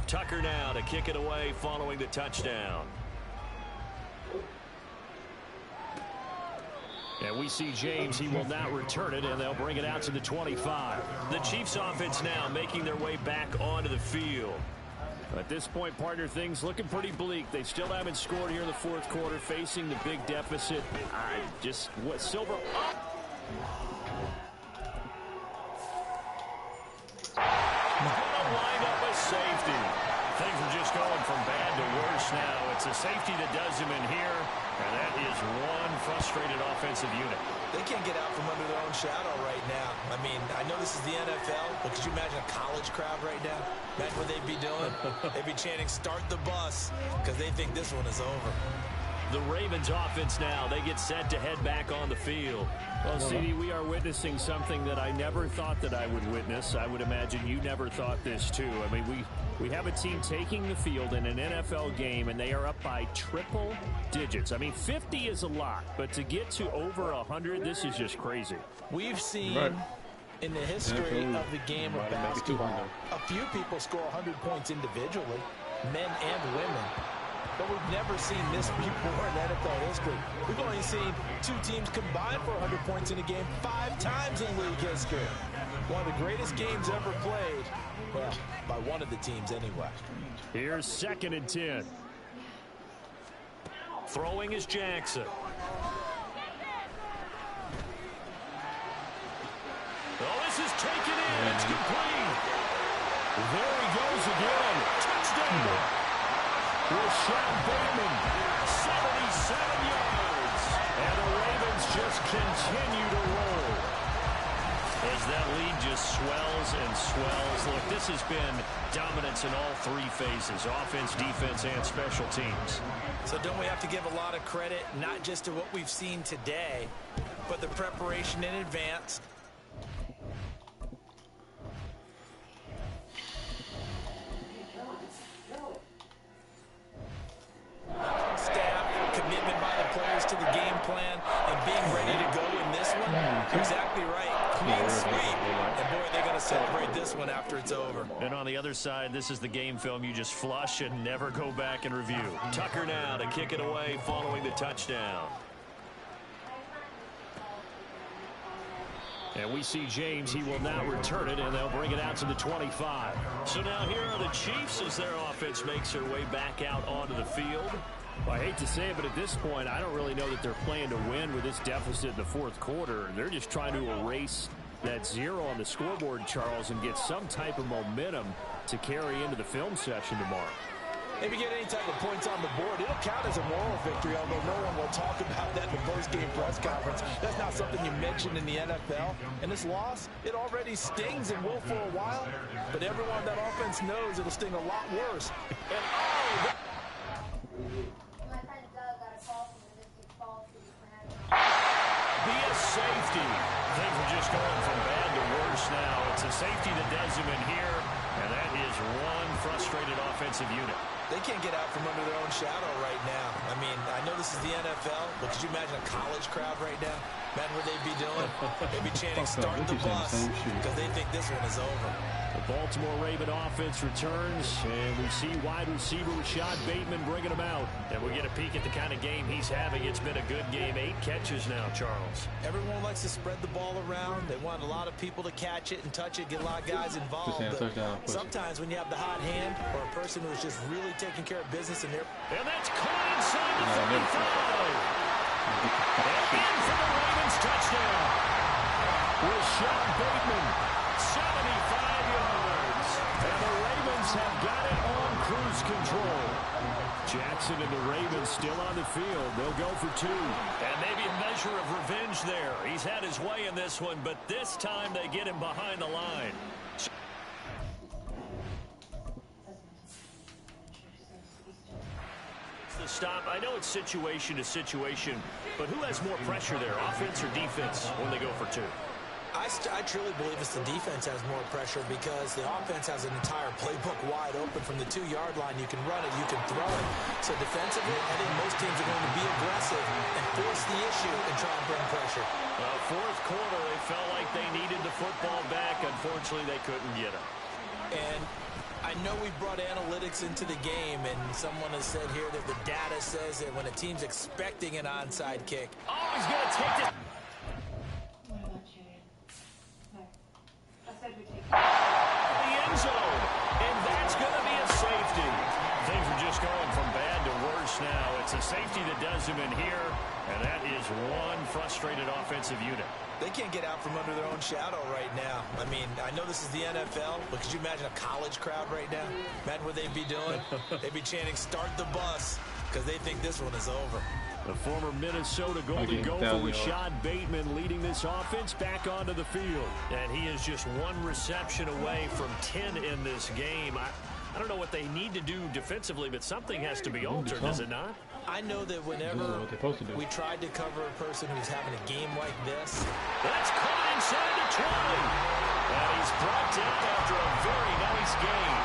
Tucker now to kick it away following the touchdown. And we see James, he will not return it, and they'll bring it out to the 25. The Chiefs offense now making their way back onto the field. At this point, partner, things looking pretty bleak. They still haven't scored here in the 4th quarter, facing the big deficit. Silver up. Gonna wind up a safety. Things are just going from bad to worse now. It's a safety that does him in here, and that is one frustrated offensive unit. They can't get out from under their own shadow right now. I mean, I know this is the NFL, but could you imagine a college crowd right now? Imagine what they'd be doing. They'd be chanting, "Start the bus," because they think this one is over. The Ravens offense now, they get set to head back on the field. Well, CD, we are witnessing something that I never thought that I would witness. I would imagine you never thought this too. I mean, we have a team taking the field in an NFL game, and they are up by triple digits. I mean, 50 is a lot, but to get to over 100, this is just crazy. We've seen in the history of the game of basketball, a few people score 100 points individually, men and women. But we've never seen this before in NFL history. We've only seen 2 teams combine for 100 points in a game 5 times in league history. One of the greatest games ever played, well, by one of the teams anyway. Here's 2nd and 10. Throwing is Jackson. Oh, this is taken in. It's complete. There he goes again. Touchdown. Rashad Bateman, 77 yards. And the Ravens just continue to roll. As that lead just swells and swells. Look, this has been dominance in all 3 phases, offense, defense, and special teams. So don't we have to give a lot of credit, not just to what we've seen today, but the preparation in advance. Staff, commitment by the players to the game plan, and being ready to go in this one. Exactly right. Clean sweep. And boy, they're going to celebrate this one after it's over. And on the other side, this is the game film you just flush and never go back and review. Tucker now to kick it away following the touchdown. And we see James. He will now return it, and they'll bring it out to the 25. So now here are the Chiefs as their offense makes their way back out onto the field. Well, I hate to say it, but at this point, I don't really know that they're playing to win with this deficit in the fourth quarter. They're just trying to erase that 0 on the scoreboard, Charles, and get some type of momentum to carry into the film session tomorrow. If you get any type of points on the board, it'll count as a moral victory, although no one will talk about that in the post-game press conference. That's not something you mentioned in the NFL. And this loss, it already stings and will for a while, but everyone on that offense knows it'll sting a lot worse. And be a safety. Things are just going from bad to worse now. It's a safety that does him in here, and that is one frustrated offensive unit. they can't get out from under their own shadow right now. I mean, I know this is the NFL, but could you imagine a college crowd right now? Imagine what they'd be doing. They'd be chanting, "Start the bus," because they think this one is over. The Baltimore Raven offense returns, and we see wide receiver Rashad Bateman bringing him out. And we get a peek at the kind of game he's having. It's been a good game. 8 catches now, Charles. Everyone likes to spread the ball around. They want a lot of people to catch it and touch it, get a lot of guys involved. But sometimes when you have the hot hand or a person who's just really taking care of business in there. And that's caught inside the 35. And in for the Ravens touchdown. Rashad Bateman, 75 yards. And the Ravens have got it on cruise control. Jackson and the Ravens still on the field. They'll go for 2. And maybe a measure of revenge there. He's had his way in this one, but this time they get him behind the line. The stop. I know it's situation to situation, but who has more pressure there, offense or defense, when they go for 2? I truly believe it's the defense has more pressure because the offense has an entire playbook wide open from the 2-yard line. You can run it, you can throw it. So defensively, I think most teams are going to be aggressive and force the issue and try and bring pressure. Fourth quarter, they felt like they needed the football back. Unfortunately, they couldn't get it. And I know we brought analytics into the game, and someone has said here that the data says that when a team's expecting an onside kick. Oh, he's going to take this. The end zone, and that's going to be a safety. Things are just going from bad to worse now. It's a safety that does him in here, and that is one frustrated offensive unit. They can't get out from under their own shadow right now. I mean, I know this is the NFL, but could you imagine a college crowd right now? Imagine what they'd be doing. They'd be chanting, "Start the bus," because they think this one is over. The former Minnesota Golden Gopher Rashad Bateman leading this offense back onto the field. And he is just one reception away from 10 in this game. I don't know what they need to do defensively, but something has to be altered, does it not? I know that whenever we tried to cover a person who's having a game like this. That's caught inside the 20. And he's brought down after a very nice game.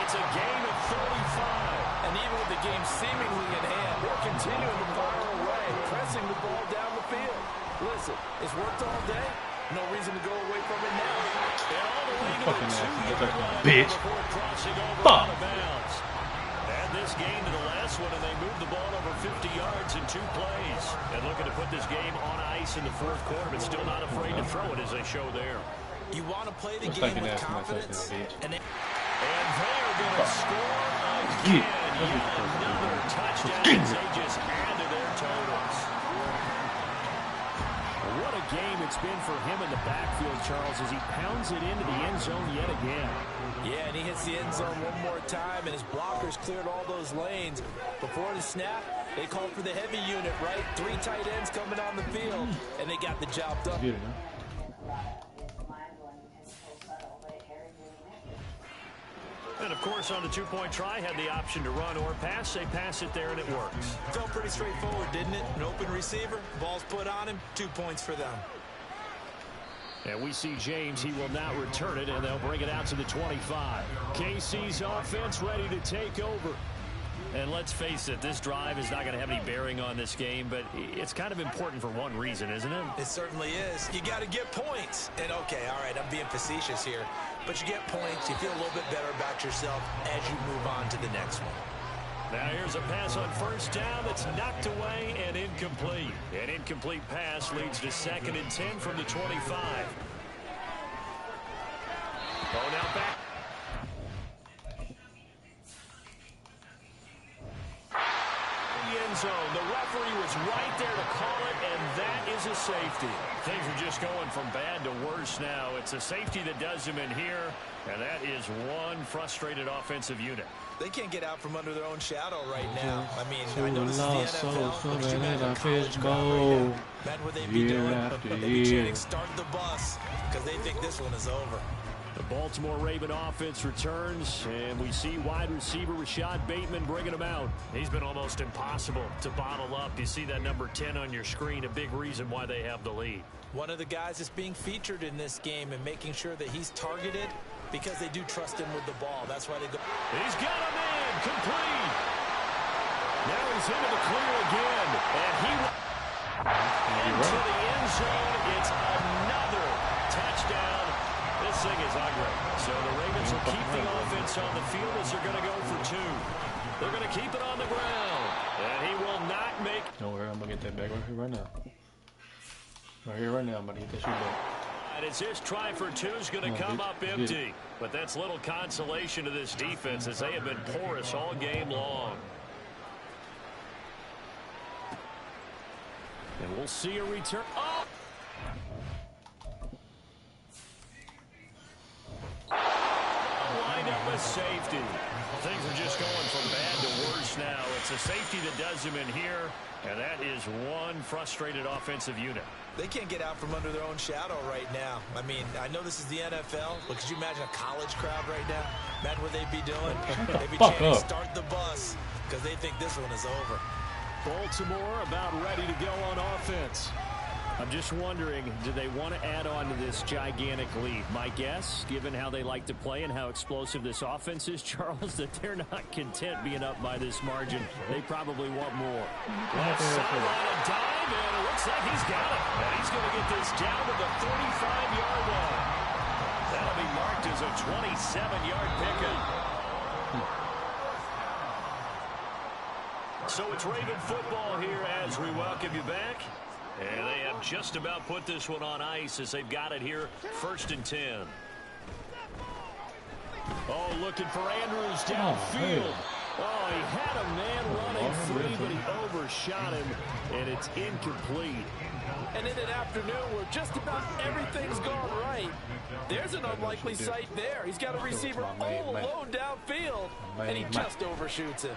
It's a gain of 35. And even with the game seemingly in hand, they're continuing to fire away, pressing the ball down the field. Listen, it's worked all day. No reason to go away from it now. And all the way to the 2-yard line bitch. before crossing over out of bounds. Add this game to the last one, and they moved the ball over 50 yards in 2 plays. And looking to put this game on ice in the fourth quarter, but still not afraid to throw it as they show there. You want to play the game with confidence. And they are going to score again. Yet another touchdown. They just add to their totals. What a game it's been for him in the backfield, Charles, as he pounds it into the end zone yet again. Yeah, and he hits the end zone one more time, and his blockers cleared all those lanes. Before the snap, they called for the heavy unit, right? 3 tight ends coming on the field, and they got the job done. And, of course, on the 2-point try, had the option to run or pass. They pass it there, and it works. Felt pretty straightforward, didn't it? An open receiver, ball's put on him, 2 points for them. And we see James. He will now return it, and they'll bring it out to the 25. KC's offense ready to take over. And let's face it, this drive is not going to have any bearing on this game, but it's kind of important for one reason, isn't it? It certainly is. You got to get points. And, okay, all right, I'm being facetious here. But you get points, you feel a little bit better about yourself as you move on to the next one. Now here's a pass on first down that's knocked away and incomplete. An incomplete pass leads to 2nd and 10 from the 25. Oh, now back. End zone. The referee was right there to call it, and that is a safety. Things are just going from bad to worse now. It's a safety that does him in here, and that is one frustrated offensive unit. They can't get out from under their own shadow right now. I mean, I know this is the NFL. Could you imagine a college crowd right now? Man, what they'd be doing? They'd be chanting, "Start the bus," because they think this one is over. The Baltimore Raven offense returns, and we see wide receiver Rashad Bateman bringing him out. He's been almost impossible to bottle up. You see that number 10 on your screen, a big reason why they have the lead. One of the guys that's being featured in this game and making sure that he's targeted because they do trust him with the ball. That's why they go. He's got a man, complete. Now he's into the clear again, and he into the end zone. It's another touchdown. This thing is ugly. So the Ravens will keep the offense on the field as they're going to go for 2. They're going to keep it on the ground. And he will not make... Don't worry, I'm going to get that back right here right now. Right here right now, I'm going to get that shoe back. And it's his try for 2 is going to come up empty. But that's little consolation to this defense as they have been porous all game long. And we'll see a return. Oh! Lined up with safety. Things are just going from bad to worse now. It's a safety that does him in here, and that is one frustrated offensive unit. They can't get out from under their own shadow right now. I mean, I know this is the NFL, but could you imagine a college crowd right now? Imagine what they'd be doing. They'd be chanting, "Start the bus," because they think this one is over. Baltimore about ready to go on offense. I'm just wondering, do they want to add on to this gigantic lead? My guess, given how they like to play and how explosive this offense is, Charles, that they're not content being up by this margin. They probably want more. Let's settle on a dive, and it looks like he's got it. And he's going to get this down to the 35-yard line. That'll be marked as a 27-yard pickup. So it's Raven football here as we welcome you back. And they have just about put this one on ice as they've got it here, 1st and 10. Oh, looking for Andrews downfield. Oh, he had a man running free, but he overshot him, and it's incomplete. And in an afternoon where just about everything's gone right, there's an unlikely sight there. He's got a receiver all alone downfield, and he just overshoots him.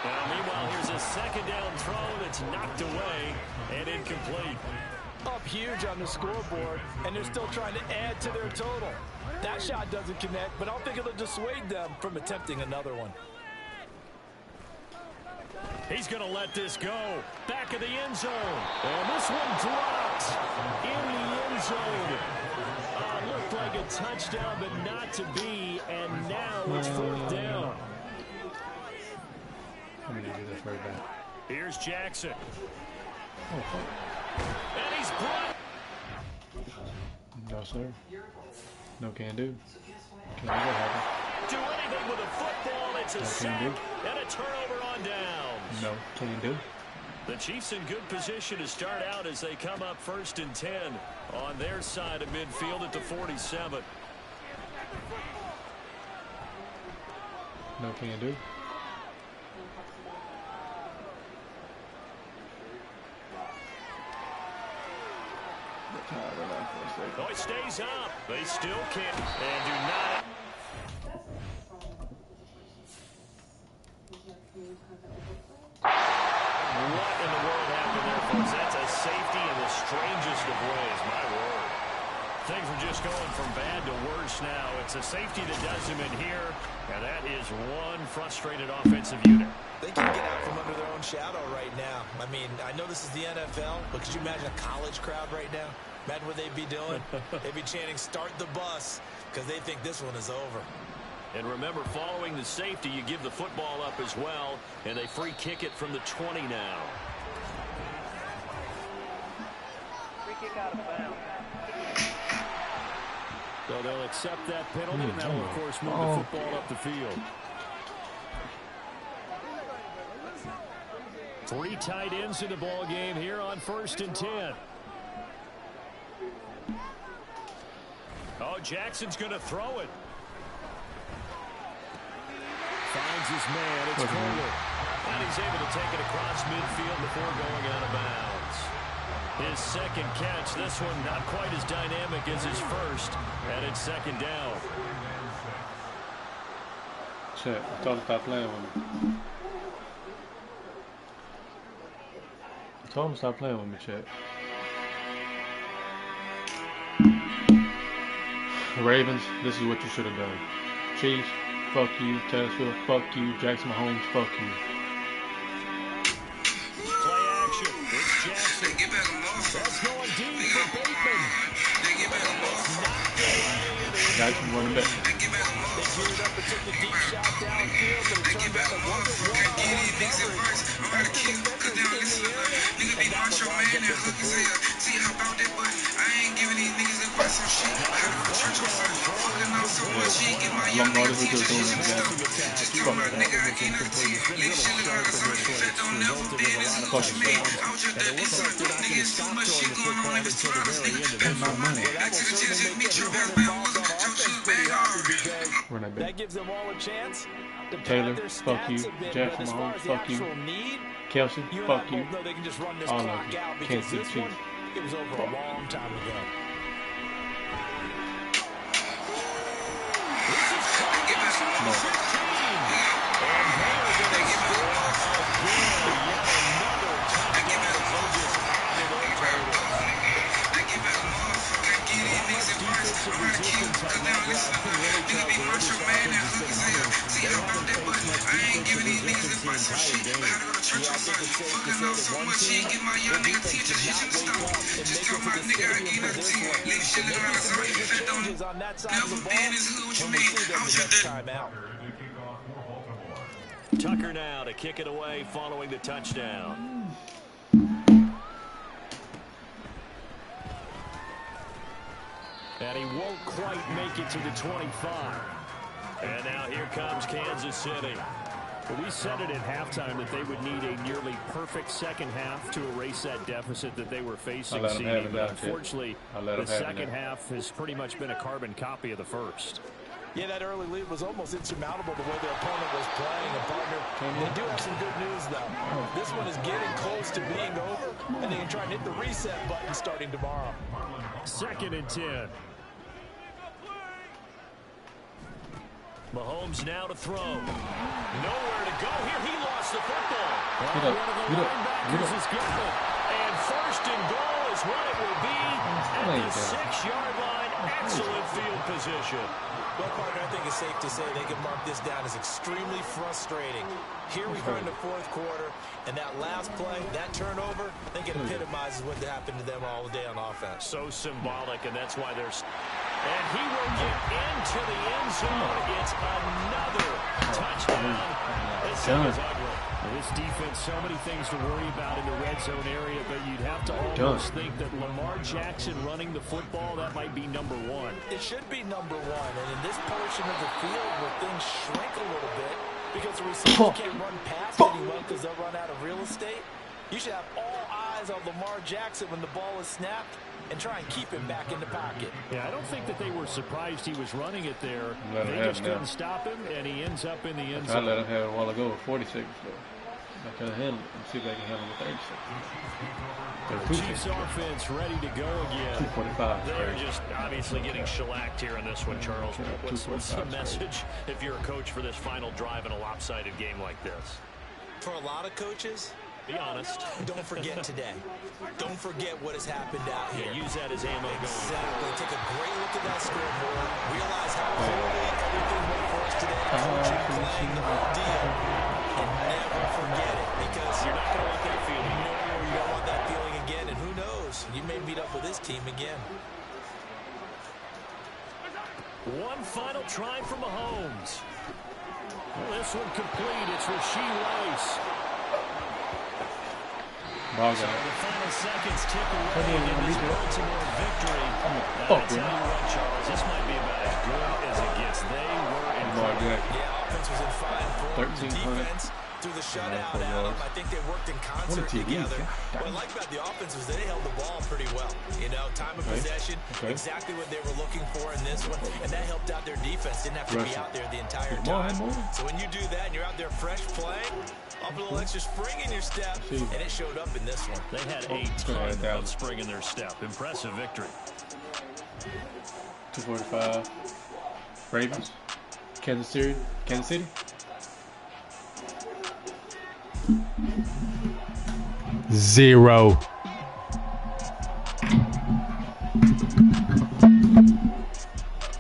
Meanwhile, here's a 2nd down throw that's knocked away and incomplete. Up huge on the scoreboard, and they're still trying to add to their total. That shot doesn't connect, but I don't think it'll dissuade them from attempting another one. He's going to let this go. Back of the end zone. And this one dropped in the end zone. Looked like a touchdown, but not to be. And now it's 4th down. I'm going to do this right back. Here's Jackson. Oh, and he's brought. No, sir. No can do. Can't let that happen. Do anything with a football. It's a sack and a turnover on downs. No, can't do. The Chiefs in good position to start out as they come up 1st and 10 on their side of midfield at the 47. No can do. Oh, it stays up. They still can't and do not. What in the world happened there, folks? That's a safety in the strangest of ways, my word. Things are just going from bad to worse now. It's a safety that does him in here, and that is one frustrated offensive unit. They can't get out from under their own shadow right now. I mean, I know this is the NFL, but could you imagine a college crowd right now? Imagine what they'd be doing. They'd be chanting, "Start the bus," because they think this one is over. And remember, following the safety, you give the football up as well, and they free kick it from the 20 now. Free kick out of bounds. So they'll accept that penalty, and that'll, of course, move the football up the field. 3 tight ends in the ball game here on 1st and 10. Oh, Jackson's going to throw it. Finds his man. It's Kohler. And he's able to take it across midfield before going out of bounds. His second catch. This one not quite as dynamic as his first. And it's second down. Shit, I told him to stop playing with me. I told him to stop playing with me, Chet. Ravens, this is what you should have done. Chiefs, fuck you. Taylor Swift, fuck you. Jackson Mahomes, fuck you. Play action. It's Jackson. That's going deep for Bateman. Jackson running back. They geared up and took the deep shot downfield, but it turned out it wasn't one-on-one coverage. That's the defenders in the area. Nigga be macho man and hook his hell. See how about that, but I ain't giving these niggas advice on shit. I have a church on son. Fucking out so much, she get my young nigga teacher. She should stop. Just throw my nigga, I ain't no team. Lick shit in her son. That don't never been as good as me. I was just that son. Niggas too much shit going on, never surprise me. Back to the chest, just meet your best man. That gives them all a chance. Taylor, fuck you. Jackson Mahomes, fuck you. Kelsey, fuck you. All of you. Can't see Chiefs. It was over a long time ago. Tucker now to kick it away following the touchdown. And he won't quite make it to the 25. And now here comes Kansas City. Well, we said it at halftime that they would need a nearly perfect second half to erase that deficit that they were facing. But unfortunately, the second half has pretty much been a carbon copy of the first. Yeah, that early lead was almost insurmountable the way their opponent was playing. And partner, they do have some good news, though. This one is getting close to being over, and they can try and hit the reset button starting tomorrow. 2nd and 10. Mahomes now to throw. Nowhere to go here. He lost the football. Get up. And first and goal is what it will be at the 6-yard line. Excellent field position. Well, partner, I think it's safe to say they can mark this down as extremely frustrating. Here we go in the 4th quarter, and that last play, that turnover, I think it epitomizes what happened to them all day on offense. So symbolic, and that's why there's... And he will get into the end zone. It's another touchdown. This is ugly. This defense, so many things to worry about in the red zone area, but you'd have to almost think that Lamar Jackson running the football, that might be number 1. It should be number 1, and in this portion of the field where things shrink a little bit because the receivers can't run past anyone because they'll run out of real estate, you should have all eyes on Lamar Jackson when the ball is snapped and try and keep him back in the pocket. Yeah, I don't think that they were surprised he was running it there. They just couldn't stop him, and he ends up in the end zone. I let him have it a while ago with 40 seconds, though. I can handle it and see if I can handle it with 30 seconds. Chiefs offense ready to go again. 245. They're just obviously getting shellacked here in this one, Charles. What's the message if you're a coach for this final drive in a lopsided game like this? For a lot of coaches, be honest. Don't forget today. Don't forget what has happened out here. Yeah, use that as ammo. Exactly. Take a great look at that scoreboard. Realize how poorly everything went for us today. Coaching, playing the whole deal. And never forget it, because you're not going to want that feeling. No, you don't want that feeling again. And who knows? You may meet up with this team again. One final try for Mahomes. Well, this one complete. It's Rashee Rice. So the final seconds tick away in this Baltimore victory. I tell you what, Charles, this might be about as good as it gets. They were in. Yeah, offense was in fine form. Defense through the shutout, Adam. I think they worked in concert together. What I like about the offense was they held the ball pretty well. You know, time of possession, exactly what they were looking for in this one, and that helped out their defense. Didn't have to be out there the entire time. So when you do that and you're out there fresh playing, up a little extra spring in your step, and it showed up in this one. They had a ton of spring in their step. Impressive victory. 245. Ravens. Kansas City. Zero.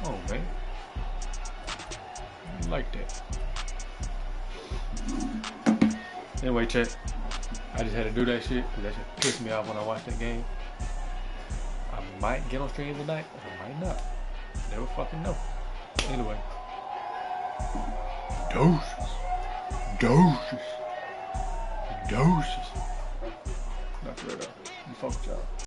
Oh man, I like that. Anyway, chat. I just had to do that shit because that shit pissed me off when I watched that game. I might get on stream tonight, or I might not. Never fucking know. Anyway. Doses.